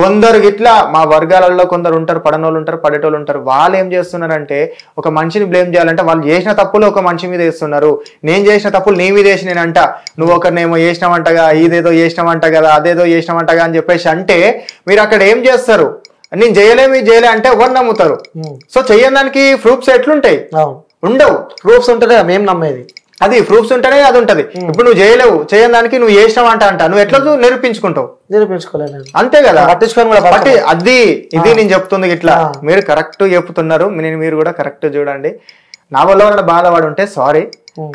కొందరు ఇట్లా మా వర్గాలలో కొందరు ఉంటారు, పడనోళ్ళు ఉంటారు, పడేటోళ్ళు ఉంటారు. వాళ్ళు ఏం చేస్తున్నారంటే ఒక మనిషిని బ్లేమ్ చేయాలంటే వాళ్ళు చేసిన తప్పులు ఒక మనిషి మీద వేస్తున్నారు. నేను చేసిన తప్పులు నీ మీద వేసి నేనంట, నువ్వు ఒకరినేమో చేసినావంటగా, ఇదేదో చేసినావంట కదా, అదేదో చేసినావంటగా అని చెప్పేసి అంటే మీరు అక్కడ ఏం చేస్తారు? నేను చేయలే అంటే ఎవరు నమ్ముతారు? సో చేయడానికి ప్రూఫ్స్ ఎట్లుంటాయి? ఉండవు. ప్రూఫ్స్ ఉంటేనే మేము నమ్మేది. అది ప్రూఫ్స్ ఉంటేనే అది ఉంటది. ఇప్పుడు నువ్వు చేయడానికి నువ్వు చేసినావు అంట నువ్వు ఎట్లా నిరూపించుకుంటావు? నిరూపించుకోలేదు, అంతే కదా. అది ఇది నేను చెప్తుంది ఇట్లా మీరు కరెక్ట్ చెప్తున్నారు, మీరు కూడా కరెక్ట్ చూడండి. నా వల్ల బాధపడి ఉంటే సారీ,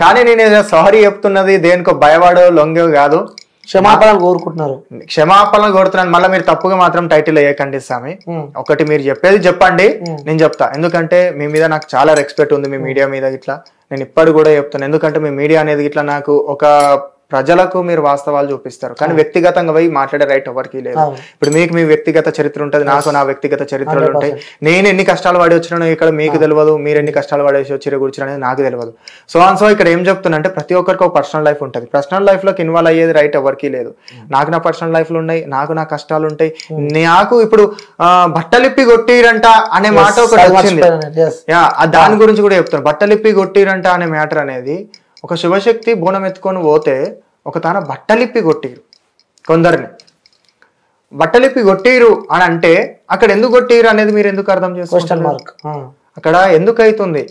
కానీ నేను సారీ చెప్తున్నది దేనికో భయపడో లొంగో కాదు. క్షమాపణలు కోరుకుంటున్నారు. క్షమాపణలు కోరుతున్నాను. మళ్ళీ మీరు తప్పుగా మాత్రం టైటిల్ వేయకండి స్వామి. ఒకటి మీరు చెప్పేది చెప్పండి, నేను చెప్తా. ఎందుకంటే మీ మీద నాకు చాలా రెస్పెక్ట్ ఉంది, మీ మీడియా మీద ఇట్లా నేను ఇప్పటి కూడా చెప్తాను. ఎందుకంటే మీ మీడియా అనేది ఇట్లా నాకు ఒక ప్రజలకు మీరు వాస్తవాలు చూపిస్తారు, కానీ వ్యక్తిగతంగా పోయి మాట్లాడే రైట్ ఎవరికి లేదు. ఇప్పుడు మీకు మీ వ్యక్తిగత చరిత్ర ఉంటుంది, నాకు నా వ్యక్తిగత చరిత్రలు ఉంటాయి. నేను ఎన్ని కష్టాలు పడి వచ్చినానో ఇక్కడ మీకు తెలియదు, మీరు ఎన్ని కష్టాలు పడేసి వచ్చి కూర్చుని అనేది నాకు తెలియదు. సో ఇక్కడ ఏం చెప్తున్నా అంటే ప్రతి ఒక్కరికి ఒక పర్సనల్ లైఫ్ ఉంటుంది. పర్సనల్ లైఫ్ లోకి ఇన్వాల్వ్ అయ్యేది రైట్ ఎవరికి లేదు. నాకు నా పర్సనల్ లైఫ్లు ఉన్నాయి, నాకు నా కష్టాలు ఉంటాయి. నాకు ఇప్పుడు బట్టలిప్పి కొట్టిరంట అనే మాట ఒకటి వచ్చింది, దాని గురించి కూడా చెప్తాను. బట్టలిప్పి కొట్టిరంట అనే మ్యాటర్ అనేది, ఒక శివశక్తి బోనం ఎత్తుకొని పోతే ఒక తాన బట్టలిప్పి కొట్టిరు, కొందరిని బట్టలిప్పి కొట్టిరు అని అంటే అక్కడ ఎందుకు కొట్టిరు అనేది మీరు ఎందుకు అర్థం చేసుకోవాలి? అక్కడ ఎందుకు అవుతుంది?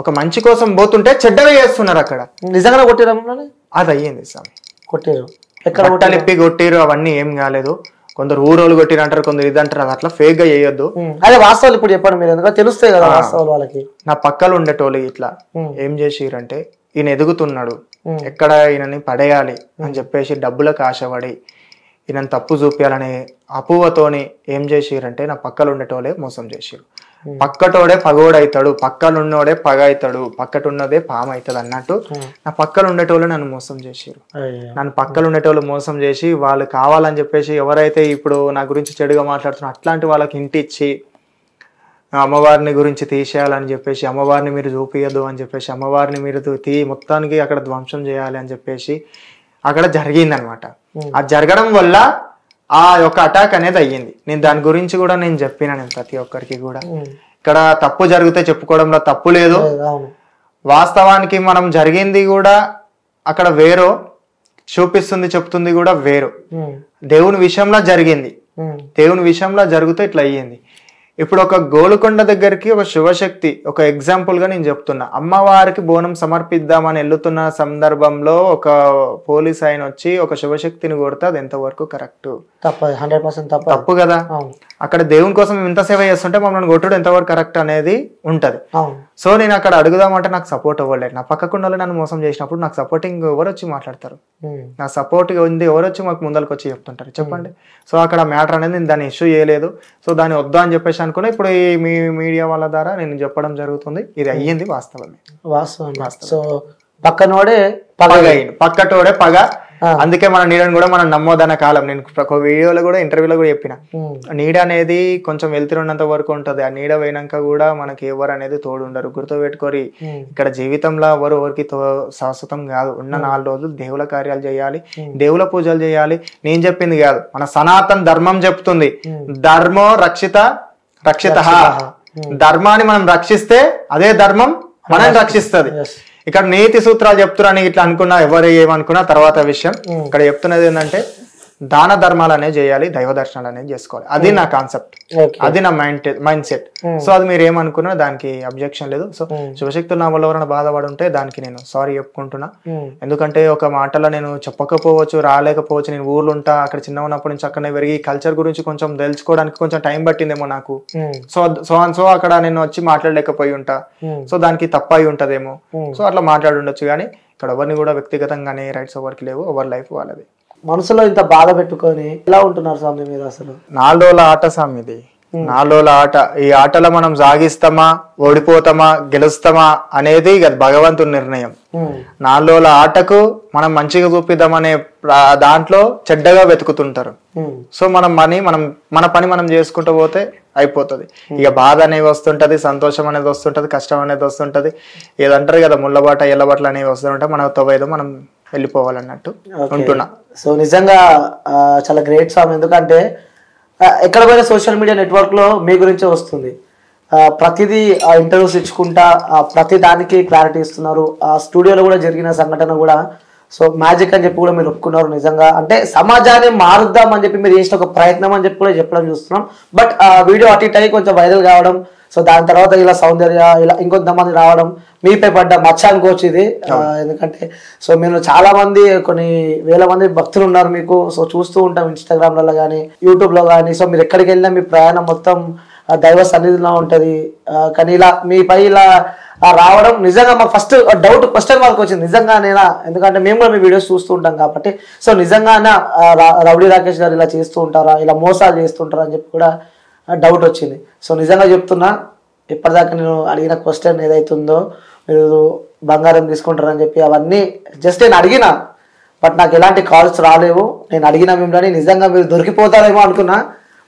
ఒక మంచి కోసం పోతుంటే చెడ్డగా చేస్తున్నారు. అక్కడ నిజంగా కొట్టిరు, అది అయ్యింది స్వామి. కొట్టిరు, బట్టలిప్పి కొట్టిరు, అవన్నీ ఏం కాలేదు. కొందరు ఊరోళ్ళు కొట్టిరు అంటారు, కొందరు ఇది అంటారు. అది అట్లా ఫేక్ గా చేయొద్దు. అదే వాస్తవాలు ఇప్పుడు చెప్పండి మీరు, ఎందుకంటే తెలుస్తాయి కదా వాస్తవాలు వాళ్ళకి. నా పక్కలు ఉండేటోళ్ళు ఇట్లా ఏం చేసిరంటే, ఈయన ఎదుగుతున్నాడు, ఎక్కడ ఈయనని పడేయాలి అని చెప్పేసి డబ్బులకు ఆశపడి ఈయనని తప్పు చూపించాలనే అపోహతోని ఏం చేసిరంటే నా పక్కలు ఉండేటోళ్ళే మోసం చేసిరు. పక్కటోడే పగోడవుతాడు, పక్కనున్నోడే పగ అవుతాడు, పక్కటున్నదే పాము అవుతుంది అన్నట్టు నా పక్కలు ఉండేటోళ్ళు నన్ను మోసం చేసిరు. నన్ను పక్కలు ఉండేటోళ్ళు మోసం చేసి వాళ్ళు కావాలని చెప్పేసి ఎవరైతే ఇప్పుడు నా గురించి చెడుగా మాట్లాడుతున్నారు అట్లాంటి వాళ్ళకి ఇంటి ఇచ్చి అమ్మవారిని గురించి తీసేయాలని చెప్పేసి, అమ్మవారిని మీరు చూపించద్దు అని చెప్పేసి, అమ్మవారిని మీరు మొత్తానికి అక్కడ ధ్వంసం చేయాలి అని చెప్పేసి అక్కడ జరిగిందనమాట. అది జరగడం వల్ల ఆ యొక్క అటాక్ అనేది అయ్యింది. నేను దాని గురించి కూడా నేను చెప్పినా, నేను ప్రతి ఒక్కరికి కూడా ఇక్కడ తప్పు జరిగితే చెప్పుకోవడంలో తప్పు లేదు. వాస్తవానికి మనం జరిగింది కూడా అక్కడ వేరో చూపిస్తుంది, చెప్తుంది కూడా వేరు. దేవుని విషయంలో జరిగింది, దేవుని విషయంలో జరిగితే ఇట్లా అయ్యింది. ఇప్పుడు ఒక గోలుకొండ దగ్గరికి ఒక శివశక్తి, ఒక ఎగ్జాంపుల్ గా నేను చెప్తున్నా, అమ్మవారికి బోనం సమర్పిద్దామని వెళ్తున్న సందర్భంలో ఒక పోలీస్ ఆయన వచ్చి ఒక శివశక్తిని కొడితే అది ఎంతవరకు కరెక్ట్? 100% తప్పు కదా. అక్కడ దేవుని కోసం ఇంత సేవ చేస్తుంటే మమ్మల్ని కొట్టడం ఎంతవరకు కరెక్ట్ అనేది ఉంటది. సో నేను అక్కడ అడుగుదామంటే నాకు సపోర్ట్ అవ్వలేదు. నా పక్కకుండా నన్ను మోసం చేసినప్పుడు నాకు సపోర్టింగ్ ఎవరు వచ్చి మాట్లాడతారు? నా సపోర్ట్ ఉంది ఎవరు వచ్చి మాకు ముందరకు వచ్చి చెప్తుంటారు చెప్పండి. సో అక్కడ మ్యాటర్ అనేది నేను దాన్ని ఇష్యూ చేయలేదు. సో దాన్ని వద్దా అని చెప్పేసి అనుకున్నా. ఇప్పుడు ఈ మీ మీడియా వాళ్ళ ద్వారా నేను చెప్పడం జరుగుతుంది. ఇది అయ్యింది వాస్తవమే. సో పక్కనోడే పక్కటోడే పగ. అందుకే మన నీడని కూడా మనం నమ్మోదన్న కాలం. నేను ఒక వీడియోలో కూడా ఇంటర్వ్యూలో కూడా చెప్పిన, నీడ అనేది కొంచెం వెళ్తున్నంత వరకు ఉంటది. ఆ నీడ పోయినాక కూడా మనకి ఎవరు అనేది తోడు ఉండరు. గుర్తుపెట్టుకోరి, ఇక్కడ జీవితంలో ఎవరికి శాశ్వతం కాదు. ఉన్న 4 రోజులు దేవుల కార్యాలు చేయాలి, దేవుల పూజలు చేయాలి. నేను చెప్పింది కాదు, మన సనాతన ధర్మం చెప్తుంది. ధర్మో రక్షిత రక్షిత. ధర్మాన్ని మనం రక్షిస్తే అదే ధర్మం మనం రక్షిస్తుంది. ఇక్కడ నీతి సూత్రాలు చెప్తున్నాను ఇట్లా అనుకున్నా, ఎవరు ఏమనుకున్నా తర్వాత విషయం. ఇక్కడ చెప్తున్నది ఏంటంటే దాన ధర్మాలు అనేది చేయాలి, దైవ దర్శనాలు అనేది చేసుకోవాలి. అది నా కాన్సెప్ట్, అది నా మైండ్ సెట్. సో అది మీరు ఏమనుకున్నా దానికి అబ్జెక్షన్ లేదు. సో శివశక్తులు నా వల్ల ఎవరైనా బాధపడి ఉంటే దానికి నేను సారీ చెప్పుకుంటున్నా. ఎందుకంటే ఒక మాటలో నేను చెప్పకపోవచ్చు, రాలేకపోవచ్చు. నేను ఊర్లో ఉంటా, అక్కడ చిన్న ఉన్నప్పటి నుంచి అక్కడనే పెరిగి కల్చర్ గురించి కొంచెం తెలుసుకోవడానికి కొంచెం టైం పట్టిందేమో నాకు. సో అక్కడ నేను వచ్చి మాట్లాడలేకపోయి ఉంటా. సో దానికి తప్పయి ఉంటదేమో. సో అట్లా మాట్లాడి ఉండొచ్చు. కానీ ఇక్కడ ఎవరిని కూడా వ్యక్తిగతంగానే రైట్స్ ఎవరికి లేవు, ఎవరి లైఫ్ వాళ్ళది. మనసులో ఇంత బాధ పెట్టుకొని ఎలా ఉంటున్నారు స్వామి మీరు? అసలు 4 రోజుల ఆట స్వామి ఇది, 4 రోజుల ఆట. ఈ ఆటలో మనం సాగిస్తామా, ఓడిపోతామా, గెలుస్తామా అనేది భగవంతుని నిర్ణయం. 4 రోజుల ఆటకు మనం మంచిగా చూపిద్దామనే దాంట్లో చెడ్డగా వెతుకుతుంటారు. సో మన పని మనం చేసుకుంటూ పోతే అయిపోతుంది. ఇక బాధ అనేది వస్తుంటది, సంతోషం అనేది వస్తుంటది, కష్టం అనేది వస్తుంటది. ఏదంటారు కదా ముళ్ళబాట ఎల్లబాటలు అనేవి వస్తుంటాయి. మన తవ్వేదో మనం వెళ్ళిపోవాలన్నట్టు ఉంటున్నా. సో నిజంగా చాలా గ్రేట్ స్వామి. ఎందుకంటే ఎక్కడ పోయినా సోషల్ మీడియా నెట్వర్క్ లో మీ గురించే వస్తుంది. ప్రతిదీ ఇంటర్వ్యూస్ ఇచ్చుకుంటా ప్రతి దానికి క్లారిటీ ఇస్తున్నారు. ఆ స్టూడియోలో కూడా జరిగిన సంఘటన కూడా సో మ్యాజిక్ అని చెప్పి కూడా మీరు ఒప్పుకున్నారు. నిజంగా అంటే సమాజాన్ని మారుద్దాం అని చెప్పి మీరు చేసిన ఒక ప్రయత్నం అని చెప్పి కూడా చెప్పడం చూస్తున్నాం. బట్ ఆ వీడియో అటు ఇటు అయ్యి కొంచెం వైరల్ కావడం, సో దాని తర్వాత ఇలా సౌందర్య ఇలా ఇంకొంతమంది రావడం మీపై పడ్డ మచ్చ అనుకోవచ్చు ఇది. ఎందుకంటే సో మీరు చాలా మంది, కొన్ని వేల మంది భక్తులు ఉన్నారు మీకు. సో చూస్తూ ఉంటాం ఇన్స్టాగ్రామ్లలో కానీ యూట్యూబ్లో కానీ. సో మీరు ఎక్కడికి వెళ్ళినా మీ ప్రయాణం మొత్తం దైవ సన్నిధిలో ఉంటుంది. కానీ ఇలా మీపై ఇలా రావడం నిజంగా మాకు ఫస్ట్ డౌట్ క్వశ్చన్ మార్క్ వచ్చింది, నిజంగానేనా? ఎందుకంటే మేము కూడా మీ వీడియోస్ చూస్తూ ఉంటాం కాబట్టి. సో నిజంగానే రౌడీ రాకేష్ గారు ఇలా చేస్తూ ఉంటారా, ఇలా మోసాలు చేస్తుంటారా అని చెప్పి కూడా డౌట్ వచ్చింది. సో నిజంగా చెప్తున్నా, ఇప్పటిదాకా నేను అడిగిన క్వశ్చన్ ఏదైతుందో మీరు బంగారం తీసుకుంటారని చెప్పి అవన్నీ జస్ట్ నేను అడిగిన, బట్ నాకు ఎలాంటి కాల్స్ రాలేవు. నేను అడిగిన మిమ్మల్ని నిజంగా మీరు దొరికిపోతారేమో అనుకున్నా,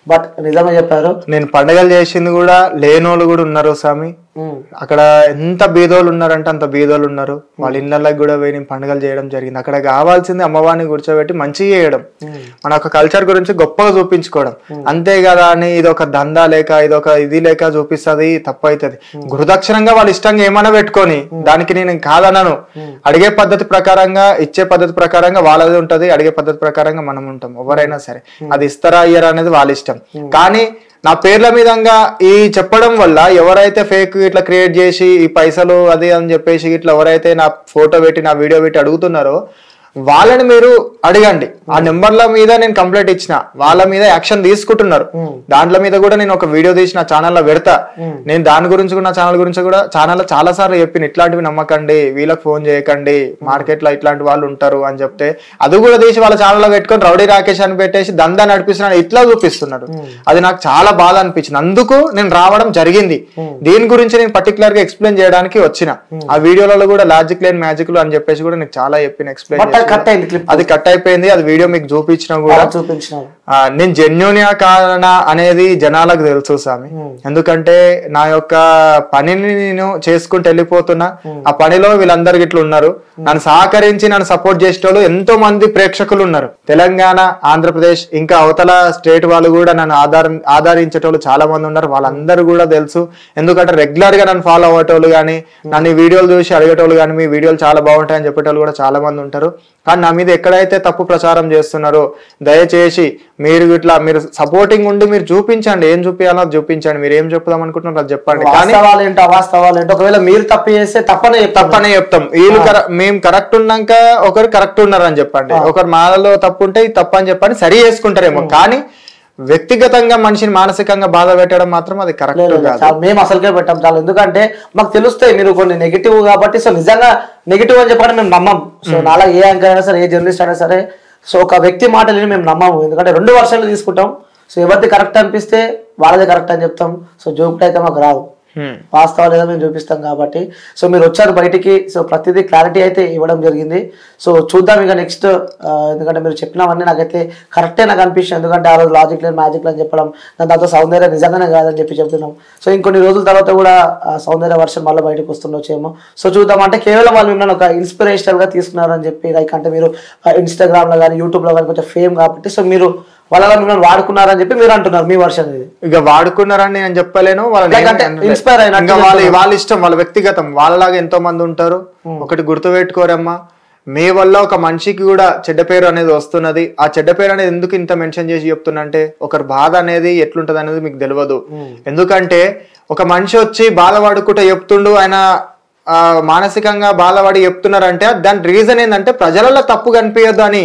బట్ నిజమే చెప్పారు. నేను పండుగలు చేసింది కూడా లేనోళ్ళు కూడా ఉన్నారు స్వామి. అక్కడ ఎంత బీదోళ్ళు ఉన్నారంటే అంత బీదోళ్ళు ఉన్నారు. వాళ్ళ ఇళ్ళకి కూడా పోయి నేను పండుగలు చేయడం జరిగింది. అక్కడ కావాల్సింది అమ్మవారిని కూర్చోబెట్టి మంచిగా చేయడం, మన ఒక కల్చర్ గురించి గొప్పగా చూపించుకోవడం. అంతే కదా అని ఇది ఒక దందా లేక ఇదొక ఇది లేక చూపిస్తుంది, తప్పు అవుతుంది. గురుదక్షిణంగా వాళ్ళు ఇష్టంగా ఏమైనా పెట్టుకొని, దానికి నేను కాదనను. అడిగే పద్ధతి ప్రకారంగా, ఇచ్చే పద్ధతి ప్రకారంగా వాళ్ళది ఉంటది, అడిగే పద్ధతి ప్రకారంగా మనం ఉంటాం. ఎవరైనా సరే అది ఇస్తారా ఇయ్యరా అనేది వాళ్ళ ఇష్టం. కానీ నా పేర్ల మీదంగా ఈ చెప్పడం వల్ల ఎవరైతే ఫేక్ ఇట్లా క్రియేట్ చేసి ఈ పైసలు అది అని చెప్పేసి ఇట్లా ఎవరైతే నా ఫోటో పెట్టి నా వీడియో పెట్టి అడుగుతున్నారో వాళ్ళని మీరు అడగండి. ఆ నెంబర్ల మీద నేను కంప్లైంట్ ఇచ్చిన, వాళ్ళ మీద యాక్షన్ తీసుకుంటున్నారు. దాంట్లో మీద కూడా నేను ఒక వీడియో తీసి నా ఛానల్లో పెడతా. నేను దాని గురించి కూడా, నా ఛానల్ గురించి కూడా ఛానల్లో చాలా సార్లు చెప్పిన, ఇట్లాంటివి నమ్మకండి, వీళ్ళకి ఫోన్ చేయకండి, మార్కెట్ లో ఇట్లాంటి వాళ్ళు ఉంటారు అని చెప్తే అది కూడా తీసి వాళ్ళ ఛానల్లో పెట్టుకొని రౌడీ రాకేష్ అని పెట్టేసి దందా నడిపిస్తున్నాడు, ఇట్లా చూపిస్తున్నాడు. అది నాకు చాలా బాధ అనిపించింది. అందుకు నేను రావడం జరిగింది. దీని గురించి నేను పర్టికులర్ గా ఎక్స్ప్లెయిన్ చేయడానికి వచ్చిన. ఆ వీడియోలలో కూడా లాజిక్ లేని మ్యాజిక్లు అని చెప్పేసి కూడా నీకు చాలా చెప్పిన, ఎక్స్ప్లెయిన్ అది కట్ అయిపోయింది. అది వీడియో మీకు చూపించినా కూడా నేను జెన్యూనియా కానా అనేది జనాలకు తెలుసు స్వామి. ఎందుకంటే నా యొక్క పనిని నేను చేసుకుంటూ వెళ్ళిపోతున్నా. ఆ పనిలో వీళ్ళందరికి ఇట్లా ఉన్నారు, నన్ను సహకరించి నన్ను సపోర్ట్ చేసేటోళ్ళు ఎంతో మంది ప్రేక్షకులు ఉన్నారు. తెలంగాణ, ఆంధ్రప్రదేశ్, ఇంకా అవతల స్టేట్ వాళ్ళు కూడా నన్ను ఆదరించేటోళ్ళు చాలా మంది ఉన్నారు. వాళ్ళందరూ కూడా తెలుసు. ఎందుకంటే రెగ్యులర్ గా నన్ను ఫాలో అయ్యేటోళ్ళు కానీ, నన్ను ఈ వీడియోలు చూసి అడిగేటోళ్ళు కానీ, మీ వీడియోలు చాలా బాగుంటాయని చెప్పేటోళ్ళు కూడా చాలా మంది ఉంటారు. కానీ నా మీద ఎక్కడైతే తప్పు ప్రచారం చేస్తున్నారో దయచేసి మీరు ఇట్లా మీరు సపోర్టింగ్ ఉండి మీరు చూపించండి. ఏం చూపించాలో అది చూపించండి. మీరు ఏం చెప్దాం అనుకుంటున్నారు అది చెప్పండి. కానీ ఒకవేళ మీరు తప్పు చేస్తే తప్పనే చెప్తాం. వీళ్ళు మేము కరెక్ట్ ఉన్నాక ఒకరు కరెక్ట్ ఉన్నారని చెప్పండి, ఒకరు మాలో తప్పు ఉంటే ఇది తప్పు అని చెప్పండి, సరి చేసుకుంటారేమో. కానీ వ్యక్తిగతంగా మనిషిని మానసికంగా బాధ పెట్టడం మాత్రం అది కరెక్ట్ కాదు. మేము అసలుకే పెట్టాం చాలా. ఎందుకంటే మాకు తెలుస్తాయి మీరు కొన్ని నెగిటివ్ కాబట్టి. సో నిజంగా నెగిటివ్ అని చెప్పడం మేము నమ్మం. సో నాలా ఏ యాంకర్ అయినా సరే, ఏ జర్నలిస్ట్ అయినా సరే, సో ఒక వ్యక్తి మాటలని మేము నమ్మము. ఎందుకంటే 2 వర్షన్లు తీసుకుంటాం. సో ఎవరిది కరెక్ట్ అనిపిస్తే వాళ్ళదే కరెక్ట్ అని చెప్తాం. సో జోక్ట్ అయితే మాకు రాదు, వాస్తవాలు ఏదో మేము చూపిస్తాం కాబట్టి. సో మీరు వచ్చారు బయటికి, సో ప్రతిదీ క్లారిటీ అయితే ఇవ్వడం జరిగింది. సో చూద్దాం ఇక నెక్స్ట్. ఎందుకంటే మీరు చెప్పినవన్నీ నాకైతే కరెక్టే నాకు అనిపిస్తుంది. ఎందుకంటే ఆ రోజు లాజిక్ లేని మ్యాజిక్ అని చెప్పడం, దాంతో సౌందర్య నిజంగానే కాదని చెప్పి చెప్తున్నాం. సో ఇంకొన్ని రోజుల తర్వాత కూడా సౌందర్య వర్షన్ మళ్ళీ బయటకు వస్తుండొచ్చేమో. సో చూద్దాం. అంటే కేవలం వాళ్ళు మిమ్మల్ని ఒక ఇన్స్పిరేషనల్ గా తీసుకున్నారని చెప్పి, లైక్ అంటే మీరు ఇన్స్టాగ్రామ్ లో కానీ, యూట్యూబ్ లో కానీ కొంచెం ఫేమ్ కాబట్టి, సో మీరు వాళ్ళ మిమ్మల్ని వాడుకున్నారని చెప్పి మీరు అంటున్నారు. మీ వర్షన్ ఇది ఇక వాడుకున్నారని నేను చెప్పలేను. ఇన్స్పైర్ అయిన వాళ్ళ ఇష్టం, వాళ్ళ వ్యక్తిగతం. వాళ్ళలాగా ఎంతో మంది ఉంటారు. ఒకటి గుర్తుపెట్టుకోరమ్మా, మీ వల్ల ఒక మనిషికి కూడా చెడ్డ పేరు అనేది వస్తున్నది. ఆ చెడ్డ పేరు అనేది ఎందుకు ఇంత మెన్షన్ చేసి చెప్తున్నా అంటే, ఒకరి బాధ అనేది ఎట్లుంటది అనేది మీకు తెలియదు. ఎందుకంటే ఒక మనిషి వచ్చి బాధపడుకుంటూ చెప్తుండు, ఆయన మానసికంగా బాధపడి చెప్తున్నారంటే దాని రీజన్ ఏంటంటే ప్రజలలో తప్పు కనిపించదు అని.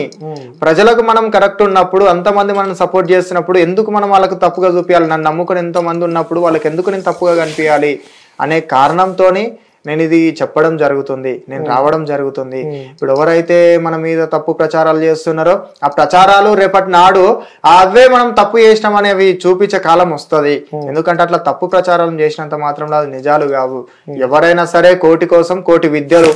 ప్రజలకు మనం కరెక్ట్ ఉన్నప్పుడు, అంతమంది మనం సపోర్ట్ చేస్తున్నప్పుడు ఎందుకు మనం వాళ్ళకు తప్పుగా చూపించాలి? నన్ను నమ్ముకుని ఎంతో మంది ఉన్నప్పుడు వాళ్ళకి ఎందుకు నేను తప్పుగా కనిపించాలి అనే కారణంతోని నేను ఇది చెప్పడం జరుగుతుంది, నేను రావడం జరుగుతుంది. ఇప్పుడు ఎవరైతే మన మీద తప్పు ప్రచారాలు చేస్తున్నారో ఆ ప్రచారాలు రేపటి నాడు అవే మనం తప్పు చేసినాం అనేవి చూపించే కాలం వస్తుంది. ఎందుకంటే అట్లా తప్పు ప్రచారం చేసినంత మాత్రంలో అది నిజాలు కావు. ఎవరైనా సరే కోటి కోసం కోటి విద్యలు,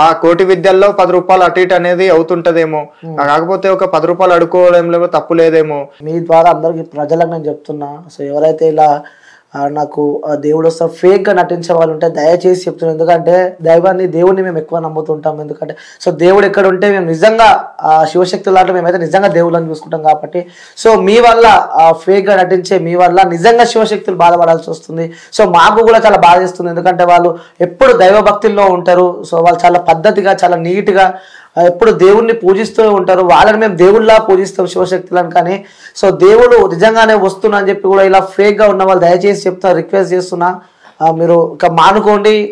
ఆ కోటి విద్యల్లో 10 రూపాయలు అటు ఇటు అనేది అవుతుంటదేమో, కాకపోతే ఒక 10 రూపాయలు అడుకోవడంలో తప్పు లేదేమో. మీ ద్వారా అందరికి ప్రజలకు నేను చెప్తున్నా, సో ఎవరైతే ఇలా నాకు దేవుడు వస్తా ఫేక్ గా నటించే వాళ్ళు ఉంటే దయచేసి చెప్తున్నాను. ఎందుకంటే దేవుడిని మేము ఎక్కువ నమ్ముతుంటాం. ఎందుకంటే సో దేవుడు ఎక్కడ ఉంటే మేము నిజంగా శివశక్తి లాంటి మేమైతే నిజంగా దేవుళ్ళని చూసుకుంటాం కాబట్టి. సో మీ వల్ల ఫేక్ గా నటించే మీ వల్ల నిజంగా శివశక్తులు బాధపడాల్సి వస్తుంది. సో మాకు కూడా చాలా బాధేస్తుంది. ఎందుకంటే వాళ్ళు ఎప్పుడు దైవ భక్తుల్లో ఉంటారు. సో వాళ్ళు చాలా పద్ధతిగా, చాలా నీట్గా ఎప్పుడు దేవుణ్ణి పూజిస్తూ ఉంటారు. వాళ్ళని మేము దేవుళ్ళ పూజిస్తాం, శివశక్తులను. కానీ సో దేవుడు నిజంగానే వస్తున్నా అని చెప్పి కూడా ఇలా ఫేక్ గా ఉన్న వాళ్ళు దయచేసి చెప్తా, రిక్వెస్ట్ చేస్తున్నా, మీరు ఇక మానుకోండి.